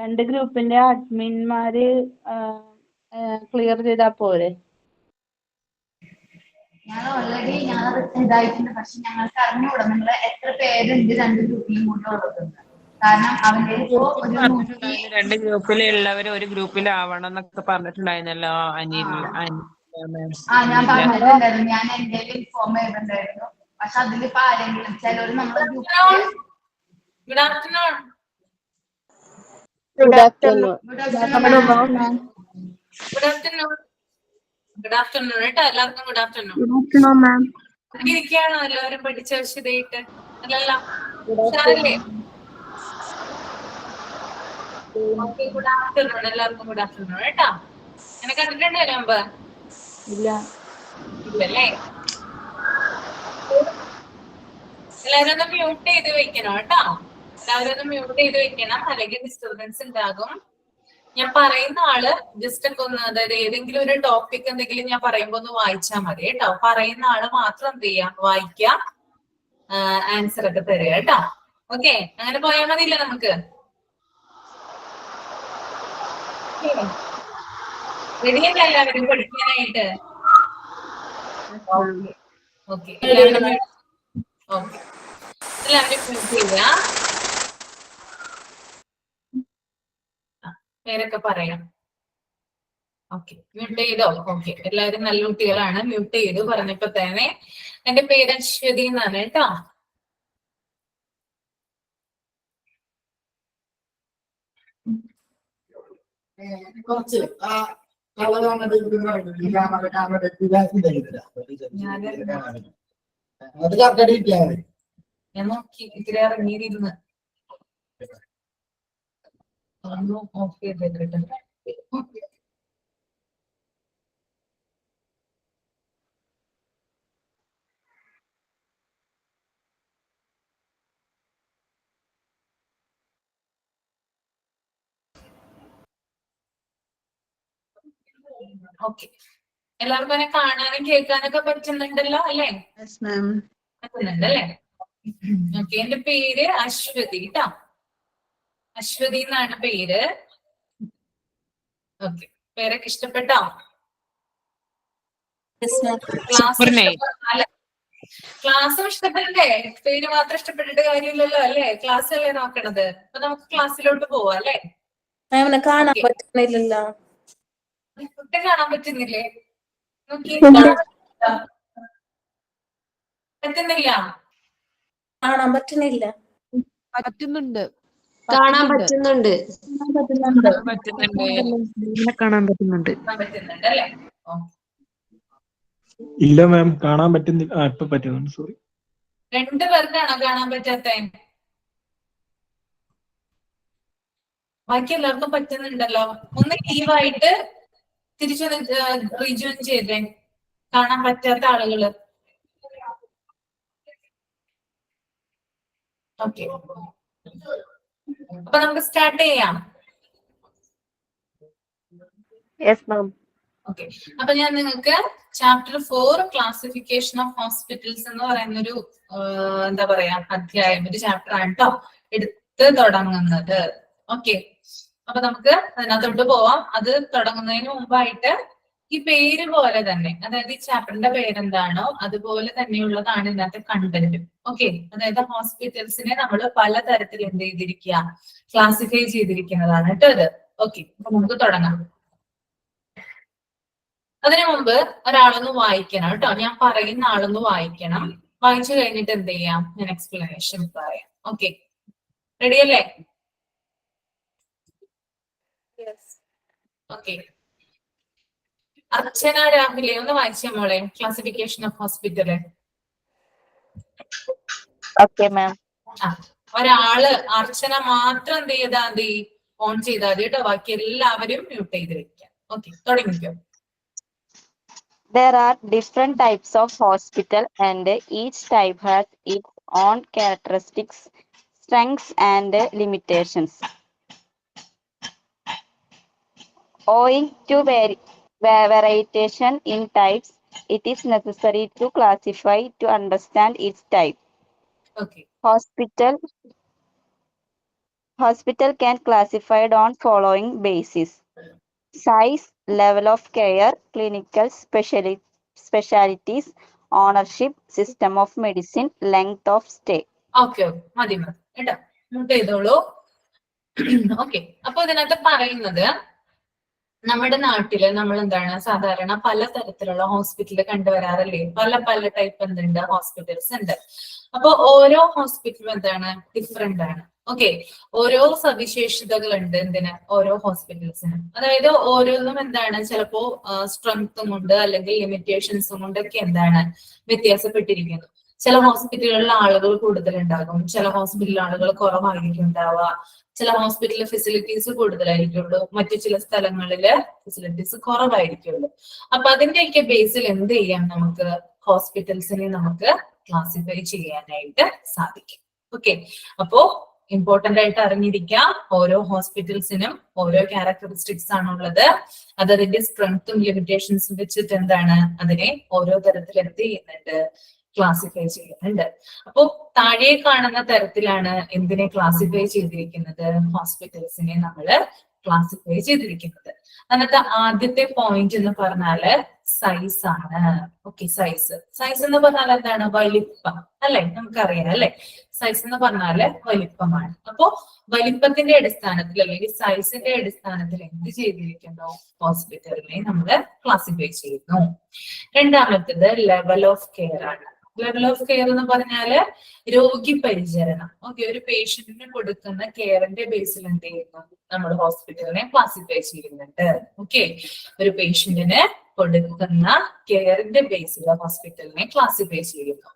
രണ്ട് ഗ്രൂപ്പിന്റെ അഡ്മിന്മാര് ക്ലിയർ ചെയ്താ പോരെ? ഞാൻ ഓൾറെഡി ഇതായിട്ടുണ്ട്. പക്ഷെ ഞങ്ങൾക്ക് അറിഞ്ഞുകൂടാ നിങ്ങൾ എത്ര പേരുണ്ട് രണ്ട് ഗ്രൂപ്പിലും കൂടെ ഉള്ളത്. കാരണം അവന്റെ രണ്ട് ഗ്രൂപ്പിലുള്ളവര് ഒരു ഗ്രൂപ്പിലാവണം എന്നൊക്കെ പറഞ്ഞിട്ടുണ്ടായിരുന്നല്ലോ അനിൽ. ഞാൻ പറഞ്ഞിട്ടുണ്ടായിരുന്നു. ഞാൻ എന്റെ ഇൻഫോം ചെയ്തിട്ടുണ്ടായിരുന്നു. പക്ഷെ അതിലിപ്പോ ആരെങ്കിലും ചിലര് നമ്മുടെ ഗ്രൂപ്പില് Good afternoon. Good afternoon. Good afternoon. Good afternoon. കേട്ടോ എല്ലാവർക്കും good afternoon. Good afternoon, ma'am. ഇരിക്കുകയാണോ എല്ലാവരും പഠിച്ച വിശദമായിട്ട്? അല്ലല്ലോ സാറല്ലേ? ഓക്കെ, ഗുഡ് ആഫ്റ്റർനൂൺ എല്ലാവർക്കും. ഗുഡ് ആഫ്റ്റർനൂൺ കേട്ടോ. എന്നെ കണ്ടിട്ടുണ്ടല്ലോ മുമ്പ്? ഇല്ലല്ലേ? എല്ലാവരും ഒന്ന് മ്യൂട്ട് ചെയ്ത് വെക്കണം കേട്ടോ. എല്ലാവരും ഒന്ന് മ്യൂട്ട് ചെയ്ത് വെക്കണം, അല്ലെങ്കിൽ ഡിസ്റ്റർബൻസ് ഉണ്ടാകും. ഞാൻ പറയുന്ന ആള് ജസ്റ്റ് ഒക്കെ ഒന്ന്, അതായത് ഏതെങ്കിലും ഒരു ടോപ്പിക് എന്തെങ്കിലും ഞാൻ പറയുമ്പോ ഒന്ന് വായിച്ചാൽ മതി കേട്ടോ. പറയുന്ന ആള് മാത്രം എന്ത് ചെയ്യാം, വായിക്കാം, ആൻസർ ഒക്കെ തരിക കേട്ടോ. ഓക്കെ, അങ്ങനെ പോയാൽ മതിയില്ല നമുക്ക്. റെഡിയല്ല എല്ലാവരും പഠിക്കാനായിട്ട്? ഓക്കെ, എല്ലാവരും ഓക്കെ, എല്ലാവരും ചെയ്യാം. പേരൊക്കെ പറയാം. ഓക്കെ, മ്യൂട്ട് ചെയ്തോ? ഓക്കെ, എല്ലാവരും നല്ല കുട്ടികളാണ്. മ്യൂട്ട് ചെയ്തു പറഞ്ഞപ്പോ തന്നെ. എന്റെ പേര് അശ്വതി എന്നാണ് കേട്ടോ. കുറച്ച് ഞാൻ നോക്കി ഇത്തിരി ഇറങ്ങിയിരുന്ന് ഓഫ് ചെയ്തിട്ട്. ഓക്കെ, എല്ലാവർക്കും എന്നെ കാണാനും കേൾക്കാനൊക്കെ പറ്റുന്നുണ്ടല്ലോ അല്ലേ? പറ്റുന്നുണ്ടല്ലേ? ഓക്കെ, എന്റെ പേര് അശ്വതി കേട്ടോ. അശ്വതി എന്നാണ് പേര്. ഓക്കെ, പേരൊക്കെ ഇഷ്ടപ്പെട്ടോ? ക്ലാസ്സും ഇഷ്ടപ്പെടണ്ടേ? പേര് മാത്രം ഇഷ്ടപ്പെട്ടിട്ട് കാര്യമില്ലല്ലോ അല്ലേ? ക്ലാസ് അല്ലേ നോക്കണത്. അപ്പൊ നമുക്ക് ക്ലാസ്സിലോട്ട് പോവാം അല്ലേ? കാണാൻ പറ്റുന്നില്ലല്ലോ. കുട്ടി കാണാൻ പറ്റുന്നില്ലേ? നോക്കി പറ്റുന്നില്ല? കാണാൻ പറ്റുന്നില്ല. പറ്റുന്നുണ്ട്. കാണാൻ പറ്റുന്നുണ്ട്. കാണാൻ പറ്റുന്നുണ്ട്. പറ്റുന്നുണ്ട് അല്ലേ? ഇല്ല മാം, കാണാൻ പറ്റുന്നില്ല. ഇപ്പൊ പറ്റുന്നുണ്ട്. സോറി. രണ്ടു പേർക്കാണോ കാണാൻ പറ്റാത്ത? ബാക്കി എല്ലാവർക്കും പറ്റുന്നുണ്ടല്ലോ. ഒന്ന് ലീവായിട്ട് തിരിച്ചൊന്ന് റീജോയിൻ ചെയ്തേ, കാണാൻ പറ്റാത്ത ആളുകള്. ഓക്കെ, അപ്പൊ നമുക്ക് സ്റ്റാർട്ട് ചെയ്യാം. ഓക്കെ, അപ്പൊ ഞാൻ നിങ്ങൾക്ക് ചാപ്റ്റർ 4 ക്ലാസിഫിക്കേഷൻ ഓഫ് ഹോസ്പിറ്റൽസ് എന്ന് പറയുന്നൊരു എന്താ പറയാ അധ്യായം, ഒരു ചാപ്റ്റർ ആണ് കേട്ടോ എടുത്ത് തുടങ്ങുന്നത്. ഓക്കെ, അപ്പൊ നമുക്ക് അതിനകത്തോട്ട് പോവാം. അത് തുടങ്ങുന്നതിന് മുമ്പായിട്ട് ഈ പേര് പോലെ തന്നെ, അതായത് ഈ ചാപ്റ്ററിന്റെ പേരെന്താണോ അതുപോലെ തന്നെയുള്ളതാണ് ഇതിനകത്തെ കണ്ടന്റ്. ഓക്കെ, അതായത് ഹോസ്പിറ്റൽസിനെ നമ്മൾ പലതരത്തിൽ എന്ത് ചെയ്തിരിക്കുക, ക്ലാസിഫൈ ചെയ്തിരിക്കുന്നതാണ് കേട്ടോ ഇത്. ഓക്കെ, അപ്പൊ നമുക്ക് തുടങ്ങാം. അതിനു മുമ്പ് ഒരാളൊന്ന് വായിക്കണം കേട്ടോ. ഞാൻ പറയുന്ന ആളൊന്ന് വായിക്കണം. വായിച്ചു കഴിഞ്ഞിട്ട് എന്ത് ചെയ്യാം, ഞാൻ എക്സ്പ്ലനേഷൻ പറയാം. ഓക്കെ, റെഡി അല്ലേ? ഓക്കെ, അർച്ചന രാഹുലെ ഒന്ന് വായിച്ച മോളെ, classification of hospital. Okay ma'am. ഒരാള് അർച്ചന മാത്രം എന്ത് ചെയ്താൽ മതി, ഓൺ ചെയ്താൽ മതി കേട്ടോ. ബാക്കി എല്ലാവരും മ്യൂട്ട് ചെയ്ത് വെക്കാം. ഓക്കെ, തുടങ്ങിക്കോ. There are different types of hospital and each type has its own characteristics, strengths and limitations. Owing to variation in types, it is necessary to classify to understand its type. Okay. Hospital Hospital can classified on following basis: size, level of care, clinical specialties, ownership, system of medicine, length of stay. Okay മതി മതി കേട്ടോ, not ചെയ്തോളൂ. Okay, അപ്പൊ ഇതിനകത്ത് പറയുന്നത് നമ്മുടെ നാട്ടില് നമ്മൾ എന്താണ് സാധാരണ പലതരത്തിലുള്ള ഹോസ്പിറ്റല് കണ്ടുവരാറില്ലേ? പല പല ടൈപ്പ് എന്തുണ്ട് ഹോസ്പിറ്റൽസ് ഉണ്ട്. അപ്പൊ ഓരോ ഹോസ്പിറ്റലും എന്താണ് ഡിഫറെന്റ് ആണ്. ഓക്കെ, ഓരോ സവിശേഷതകളുണ്ട് എന്തിന് ഓരോ ഹോസ്പിറ്റൽസിനും. അതായത് ഓരോന്നും എന്താണ് ചിലപ്പോ സ്ട്രെങ്ത്തും കൊണ്ട് അല്ലെങ്കിൽ ലിമിറ്റേഷൻസും കൊണ്ടൊക്കെ എന്താണ് വ്യത്യാസപ്പെട്ടിരിക്കുന്നു. ചില ഹോസ്പിറ്റലുകളിൽ ആളുകൾ കൂടുതലുണ്ടാകും, ചില ഹോസ്പിറ്റലിൽ ആളുകൾ കുറവായിരിക്കും ഉണ്ടാവുക, ചില ഹോസ്പിറ്റലിൽ ഫെസിലിറ്റീസ് കൂടുതലായിരിക്കുള്ളൂ, മറ്റു ചില സ്ഥലങ്ങളില് ഫെസിലിറ്റീസ് കുറവായിരിക്കുള്ളൂ. അപ്പൊ അതിന്റെയൊക്കെ ബേസിൽ എന്ത് ചെയ്യാം, നമുക്ക് ഹോസ്പിറ്റൽസിനെ നമുക്ക് ക്ലാസിഫൈ ചെയ്യാനായിട്ട് സാധിക്കും. ഓക്കെ, അപ്പോ ഇമ്പോർട്ടന്റ് ആയിട്ട് അറിഞ്ഞിരിക്കാം, ഓരോ ഹോസ്പിറ്റൽസിനും ഓരോ ക്യാരക്ടറിസ്റ്റിക്സ് ആണുള്ളത്. അത് അതിന്റെ സ്ട്രെങ്ത്തും ലിമിറ്റേഷൻസും വെച്ചിട്ട് എന്താണ് അതിനെ ഓരോ തരത്തിൽ എന്ത് ചെയ്യുന്നുണ്ട്, ക്ലാസിഫൈ ചെയ്യുന്നുണ്ട്. അപ്പൊ താഴെ കാണുന്ന തരത്തിലാണ് എന്തിനെ ക്ലാസിഫൈ ചെയ്തിരിക്കുന്നത്, ഹോസ്പിറ്റൽസിനെ നമ്മള് ക്ലാസിഫൈ ചെയ്തിരിക്കുന്നത്. അതിനകത്ത് ആദ്യത്തെ പോയിന്റ് എന്ന് പറഞ്ഞാല് സൈസ് ആണ്. ഓക്കെ, സൈസ് എന്ന് പറഞ്ഞാൽ എന്താണ്, വലിപ്പം അല്ലെ, നമുക്കറിയാം അല്ലെ. സൈസ് എന്ന് പറഞ്ഞാല് വലിപ്പമാണ്. അപ്പോ വലിപ്പത്തിന്റെ അടിസ്ഥാനത്തിൽ അല്ലെങ്കിൽ സൈസിന്റെ അടിസ്ഥാനത്തിൽ എന്ത് ചെയ്തിരിക്കുന്നു, ഹോസ്പിറ്റലിനെ നമ്മള് ക്ലാസിഫൈ ചെയ്യുന്നു. രണ്ടാമത്തേത് ലെവൽ ഓഫ് കെയർ ആണ്. ലെവൽ ഓഫ് കെയർ എന്ന് പറഞ്ഞാല് രോഗി പരിചരണം. ഓക്കെ, ഒരു പേഷ്യന്റിന് കൊടുക്കുന്ന കെയറിന്റെ ബേസിൽ എന്ത് ചെയ്യുന്നു, നമ്മൾ ഹോസ്പിറ്റലിനെ ക്ലാസിഫൈ ചെയ്യുന്നുണ്ട്. ഓക്കെ, ഒരു പേഷ്യന്റിന് കൊടുക്കുന്ന കെയറിന്റെ ബേസിൽ ഹോസ്പിറ്റലിനെ ക്ലാസിഫൈ ചെയ്യുന്നു.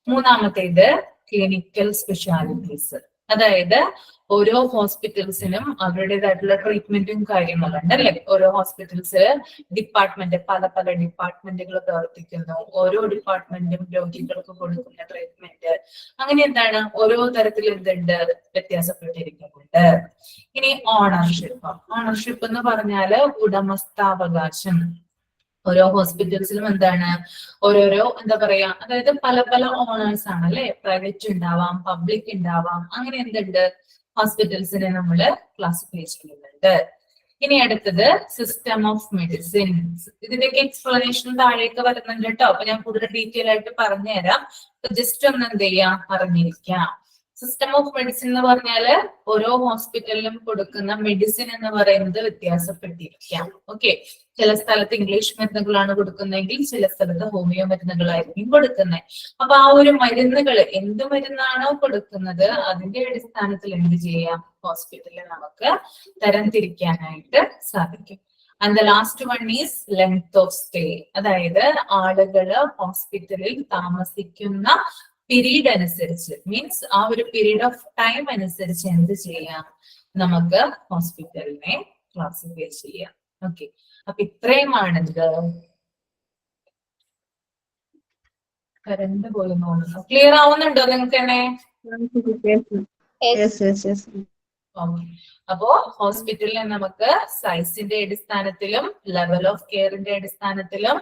മൂന്നാമത്തേത് ക്ലിനിക്കൽ സ്പെഷ്യാലിറ്റീസ്. അതായത് ഓരോ ഹോസ്പിറ്റൽസിനും അവരുടേതായിട്ടുള്ള ട്രീറ്റ്മെന്റും കാര്യങ്ങളുണ്ട് അല്ലെ. ഓരോ ഹോസ്പിറ്റൽസ് ഡിപ്പാർട്ട്മെന്റ് പല പല ഡിപ്പാർട്ട്മെന്റുകൾ പ്രവർത്തിക്കുന്നു. ഓരോ ഡിപ്പാർട്ട്മെന്റും രോഗികൾക്ക് കൊടുക്കുന്ന ട്രീറ്റ്മെന്റ് അങ്ങനെ എന്താണ് ഓരോ തരത്തിൽ എന്തുണ്ട്, വ്യത്യാസപ്പെട്ടിരിക്കുന്നുണ്ട്. ഇനി ഓണർഷിപ്പ് എന്ന് പറഞ്ഞാല് ഉടമസ്ഥാവകാശം. ഓരോ ഹോസ്പിറ്റൽസിലും എന്താണ് ഓരോരോ എന്താ പറയാ, അതായത് പല പല ഓണേഴ്സ് ആണ് അല്ലെ. പ്രൈവറ്റ് ഉണ്ടാവാം, പബ്ലിക് ഉണ്ടാവാം, അങ്ങനെ എന്തുണ്ട് ഹോസ്പിറ്റൽസിനെ നമ്മള് ക്ലാസിഫൈ ചെയ്യുന്നുണ്ട്. ഇനി അടുത്തത് സിസ്റ്റം ഓഫ് മെഡിസിൻ. ഇതിന്റെയൊക്കെ എക്സ്പ്ലനേഷൻ താഴേക്ക് വരുന്നുണ്ട് കേട്ടോ. അപ്പൊ ഞാൻ കൂടുതൽ ഡീറ്റെയിൽ ആയിട്ട് പറഞ്ഞുതരാം. ജസ്റ്റ് ഒന്ന് എന്ത് ചെയ്യാം, അറിഞ്ഞിരിക്കാം. സിസ്റ്റം ഓഫ് മെഡിസിൻ എന്ന് പറഞ്ഞാല് ഓരോ ഹോസ്പിറ്റലിലും കൊടുക്കുന്ന മെഡിസിൻ എന്ന് പറയുന്നത് വ്യത്യാസപ്പെട്ടിരിക്കാം. ഓക്കെ, ചില സ്ഥലത്ത് ഇംഗ്ലീഷ് മരുന്നുകളാണ് കൊടുക്കുന്നതെങ്കിൽ ചില സ്ഥലത്ത് ഹോമിയോ മരുന്നുകളായിരിക്കും കൊടുക്കുന്നത്. അപ്പൊ ആ ഒരു മരുന്നുകൾ എന്ത് മരുന്നാണോ കൊടുക്കുന്നത് അതിന്റെ അടിസ്ഥാനത്തിൽ എന്ത് ചെയ്യാം, ഹോസ്പിറ്റലിൽ നമുക്ക് തരംതിരിക്കാനായിട്ട് സാധിക്കും. And the last one is length of stay. അതായത് ആളുകള് ഹോസ്പിറ്റലിൽ താമസിക്കുന്ന പീരീഡ് അനുസരിച്ച്, മീൻസ് ആ ഒരു പീരീഡ് ഓഫ് ടൈം അനുസരിച്ച് എന്ത് ചെയ്യാം, നമുക്ക് ഹോസ്പിറ്റലിനെ ക്ലാസിഫൈ ചെയ്യാം. ഓക്കെ, അപ്പൊ ഇത്രയുമാണിത്. കറണ്ട് പോലും തോന്നുന്നു. ക്ലിയർ ആവുന്നുണ്ടോ നിങ്ങൾക്ക് തന്നെ? അപ്പോ ഹോസ്പിറ്റലിനെ നമുക്ക് സൈസിന്റെ അടിസ്ഥാനത്തിലും ലെവൽ ഓഫ് കെയറിന്റെ അടിസ്ഥാനത്തിലും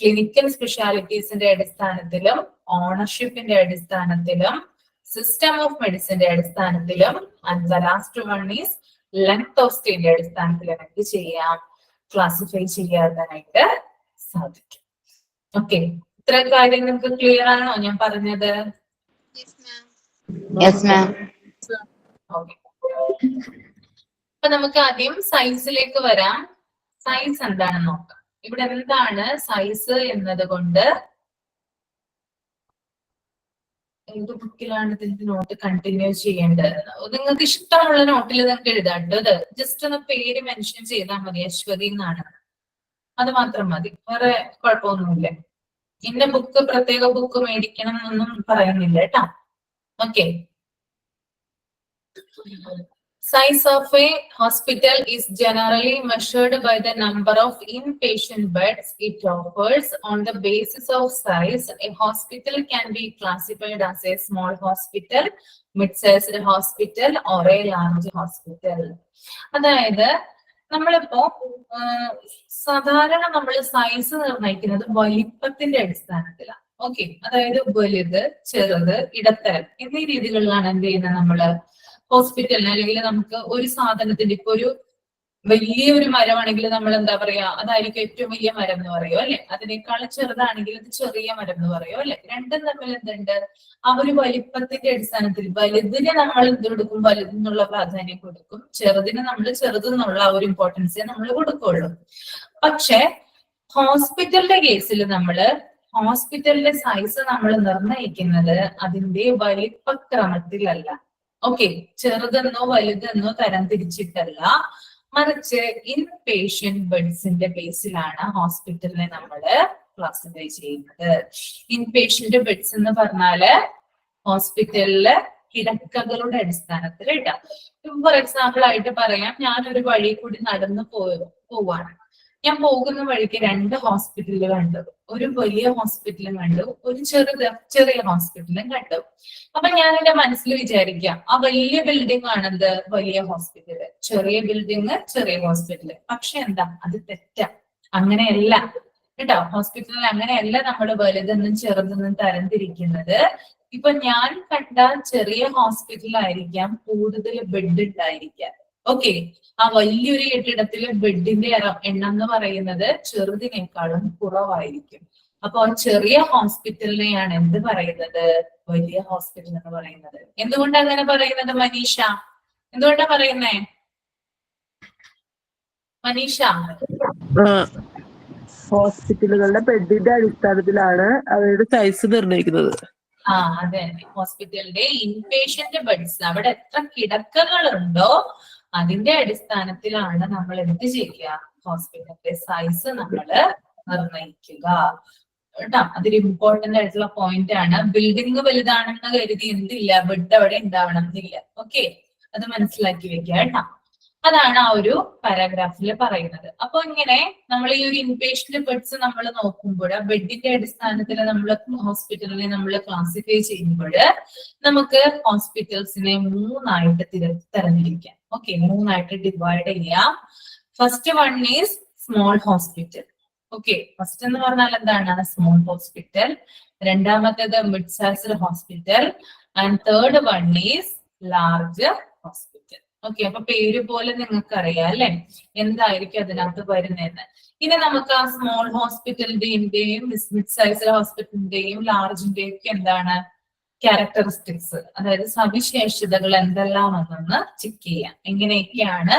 ക്ലിനിക്കൽ സ്പെഷ്യാലിറ്റീസിന്റെ അടിസ്ഥാനത്തിലും ഓണർഷിപ്പിന്റെ അടിസ്ഥാനത്തിലും സിസ്റ്റം ഓഫ് മെഡിസിന്റെ അടിസ്ഥാനത്തിലും and the last one is length of സ്റ്റേന്റെ അടിസ്ഥാനത്തിലും എന്ത് ചെയ്യാം, ക്ലാസിഫൈ ചെയ്യാനായിട്ട് സാധിക്കും. ഓക്കെ, ഇത്ര കാര്യം നിങ്ങൾക്ക് ക്ലിയർ ആണോ ഞാൻ പറഞ്ഞത്? ഓക്കെ, അപ്പൊ നമുക്ക് ആദ്യം സൈസിലേക്ക് വരാം. സൈസ് എന്താണെന്ന് നോക്കാം. ഇവിടെ എന്താണ് സൈസ് എന്നത് കൊണ്ട്, ഏത് ബുക്കിലാണ് ഇതിന്റെ നോട്ട് കണ്ടിന്യൂ ചെയ്യേണ്ടത്? നിങ്ങൾക്ക് ഇഷ്ടമുള്ള നോട്ടിൽ നിങ്ങൾക്ക് എഴുതാട്ടത്. ജസ്റ്റ് ഒന്ന് പേര് മെൻഷൻ ചെയ്താൽ മതി, അശ്വതി എന്നാണ്, അത് മാത്രം മതി, വേറെ കുഴപ്പമൊന്നുമില്ല. ഇന്ന ബുക്ക് പ്രത്യേക ബുക്ക് മേടിക്കണം എന്നൊന്നും പറയുന്നില്ല കേട്ടോ. Okay, size of a hospital is generally measured by the number of inpatient beds it offers. On the basis of size, a hospital can be classified as a small hospital, mid-sized hospital, or a large hospital. അതായത് നമ്മളിപ്പോ സാധാരണ നമ്മൾ size നിർണ്ണയിക്കുന്നത് വലിപ്പത്തിന്റെ അടിസ്ഥാനത്തിലാണ്. Okay, അതായത് വലുത്, ചെറുത്, ഇടത്തരം എന്നീ രീതികളിലാണ് എന്ത് ചെയ്യുന്നത്, നമ്മള് ഹോസ്പിറ്റലിന് അല്ലെങ്കിൽ നമുക്ക് ഒരു സാധനത്തിന്റെ ഇപ്പൊ ഒരു വലിയൊരു മരമാണെങ്കിൽ നമ്മൾ എന്താ പറയാ, അതായിരിക്കും ഏറ്റവും വലിയ മരം എന്ന് പറയോ അല്ലെ. അതിനേക്കാളും ചെറുതാണെങ്കിൽ അത് ചെറിയ മരം എന്ന് പറയോ അല്ലെ. രണ്ടും തമ്മിൽ എന്തുണ്ട്, ആ ഒരു വലിപ്പത്തിന്റെ അടിസ്ഥാനത്തിൽ വലുതിന് നമ്മൾ എന്ത് കൊടുക്കും, വലുതിനുള്ള പ്രാധാന്യം കൊടുക്കും, ചെറുതിന് നമ്മൾ ചെറുതെന്നുള്ള ആ ഒരു ഇമ്പോർട്ടൻസേ നമ്മൾ കൊടുക്കുള്ളൂ. പക്ഷെ ഹോസ്പിറ്റലിന്റെ കേസിൽ നമ്മള് ഹോസ്പിറ്റലിന്റെ സൈസ് നമ്മൾ നിർണ്ണയിക്കുന്നത് അതിന്റെ വലിപ്പക്രമത്തിലല്ല. ഓക്കെ, ചെറുതെന്നോ വലുതെന്നോ തരം തിരിച്ചിട്ടല്ല, മറിച്ച് ഇൻ പേഷ്യന്റ് ബെഡ്സിന്റെ ബേസിലാണ് ഹോസ്പിറ്റലിനെ നമ്മള് ക്ലാസിഫൈ ചെയ്യുന്നത്. ഇൻ പേഷ്യന്റ് ബെഡ്സ് എന്ന് പറഞ്ഞാല് ഹോസ്പിറ്റലില് കിടക്കകളുടെ അടിസ്ഥാനത്തിൽ ഇടാം. ഫോർ എക്സാമ്പിൾ ആയിട്ട് പറയാം, ഞാനൊരു വഴി കൂടി നടന്നു പോവാണ്. ഞാൻ പോകുന്ന വഴിക്ക് 2 ഹോസ്പിറ്റലുകൾ കണ്ടു. ഒരു വലിയ ഹോസ്പിറ്റലും കണ്ടു, ഒരു ചെറിയ ഹോസ്പിറ്റലും കണ്ടു. അപ്പൊ ഞാൻ എന്റെ മനസ്സിൽ വിചാരിക്കാം, ആ വലിയ ബിൽഡിംഗ് ആണെന്ത് വലിയ ഹോസ്പിറ്റല്, ചെറിയ ബിൽഡിംഗ് ചെറിയ ഹോസ്പിറ്റല്. പക്ഷെ എന്താ, അത് തെറ്റാ. അങ്ങനെയല്ല കേട്ടോ. ഹോസ്പിറ്റലിൽ അങ്ങനെയല്ല നമ്മൾ വലുതെന്നും ചെറുതെന്നും തരംതിരിക്കുന്നത്. ഇപ്പൊ ഞാൻ കണ്ട ചെറിയ ഹോസ്പിറ്റലായിരിക്കാം കൂടുതൽ ബെഡ് ഉണ്ടായിരിക്കാം. ഓക്കെ, ആ വലിയൊരു കെട്ടിടത്തിലെ ബെഡിന്റെ എണ്ണം എന്ന് പറയുന്നത് ചെറുതിനേക്കാളും കുറവായിരിക്കും. അപ്പൊ ചെറിയ ഹോസ്പിറ്റലിനെയാണ് എന്ത് പറയുന്നത്, വലിയ ഹോസ്പിറ്റൽ എന്ന് പറയുന്നത്. എന്തുകൊണ്ടാ അങ്ങനെ പറയുന്നത് മനീഷ? എന്തുകൊണ്ടാ പറയുന്നേ മനീഷ? ഹോസ്പിറ്റലുകളുടെ ബെഡിന്റെ അടിസ്ഥാനത്തിലാണ് അവരുടെ സൈസ് നിർണ്ണയിക്കുന്നത്. അതെ, ഹോസ്പിറ്റലിന്റെ ഇൻപേഷ്യന്റ് ബെഡ്സ്, അവിടെ എത്ര കിടക്കകളുണ്ടോ അതിന്റെ അടിസ്ഥാനത്തിലാണ് നമ്മൾ എന്ത് ചെയ്യുക, ഹോസ്പിറ്റലിന്റെ സൈസ് നമ്മള് നിർണ്ണയിക്കുക കേട്ടോ. അതൊരു ഇമ്പോർട്ടന്റ് ആയിട്ടുള്ള പോയിന്റ് ആണ്. ബിൽഡിംഗ് വലുതാണെന്ന് കരുതി എന്തില്ല, ബെഡ് അവിടെ ഉണ്ടാവണം എന്നില്ല. ഓക്കെ, അത് മനസ്സിലാക്കി വെക്കുക കേട്ടോ. അതാണ് ആ ഒരു പാരാഗ്രാഫിൽ പറയുന്നത്. അപ്പൊ ഇങ്ങനെ നമ്മൾ ഈ ഒരു ഇൻപേഷ്യന്റ് ബെഡ്സ് നമ്മൾ നോക്കുമ്പോൾ, ബെഡിന്റെ അടിസ്ഥാനത്തിൽ നമ്മൾ ഹോസ്പിറ്റലിനെ നമ്മൾ ക്ലാസിഫൈ ചെയ്യുമ്പോൾ നമുക്ക് ഹോസ്പിറ്റൽസിനെ 3ആയിട്ട് തരംതിരിക്കാം. ഓക്കെ, 3ആയിട്ട് ഡിവൈഡ് ചെയ്യാം. First one is small hospital. Okay, first എന്ന് പറഞ്ഞാൽ എന്താണ്, സ്മോൾ ഹോസ്പിറ്റൽ. രണ്ടാമത്തേത് mid sized hospital. And third one is large hospital. Okay, അപ്പൊ പേര് പോലെ നിങ്ങൾക്ക് അറിയാം അല്ലെ എന്തായിരിക്കും അതിനകത്ത് വരുന്നതെന്ന്. ഇനി നമുക്ക് ആ സ്മോൾ ഹോസ്പിറ്റലിന്റെയും മിഡ് സൈസ് ഹോസ്പിറ്റലിന്റെയും ലാർജിന്റെയും ഒക്കെ എന്താണ് ക്യാരക്ടറിസ്റ്റിക്സ്, അതായത് സവിശേഷതകൾ എന്തെല്ലാമെന്നൊന്ന് ചെക്ക് ചെയ്യാം. എങ്ങനെയൊക്കെയാണ്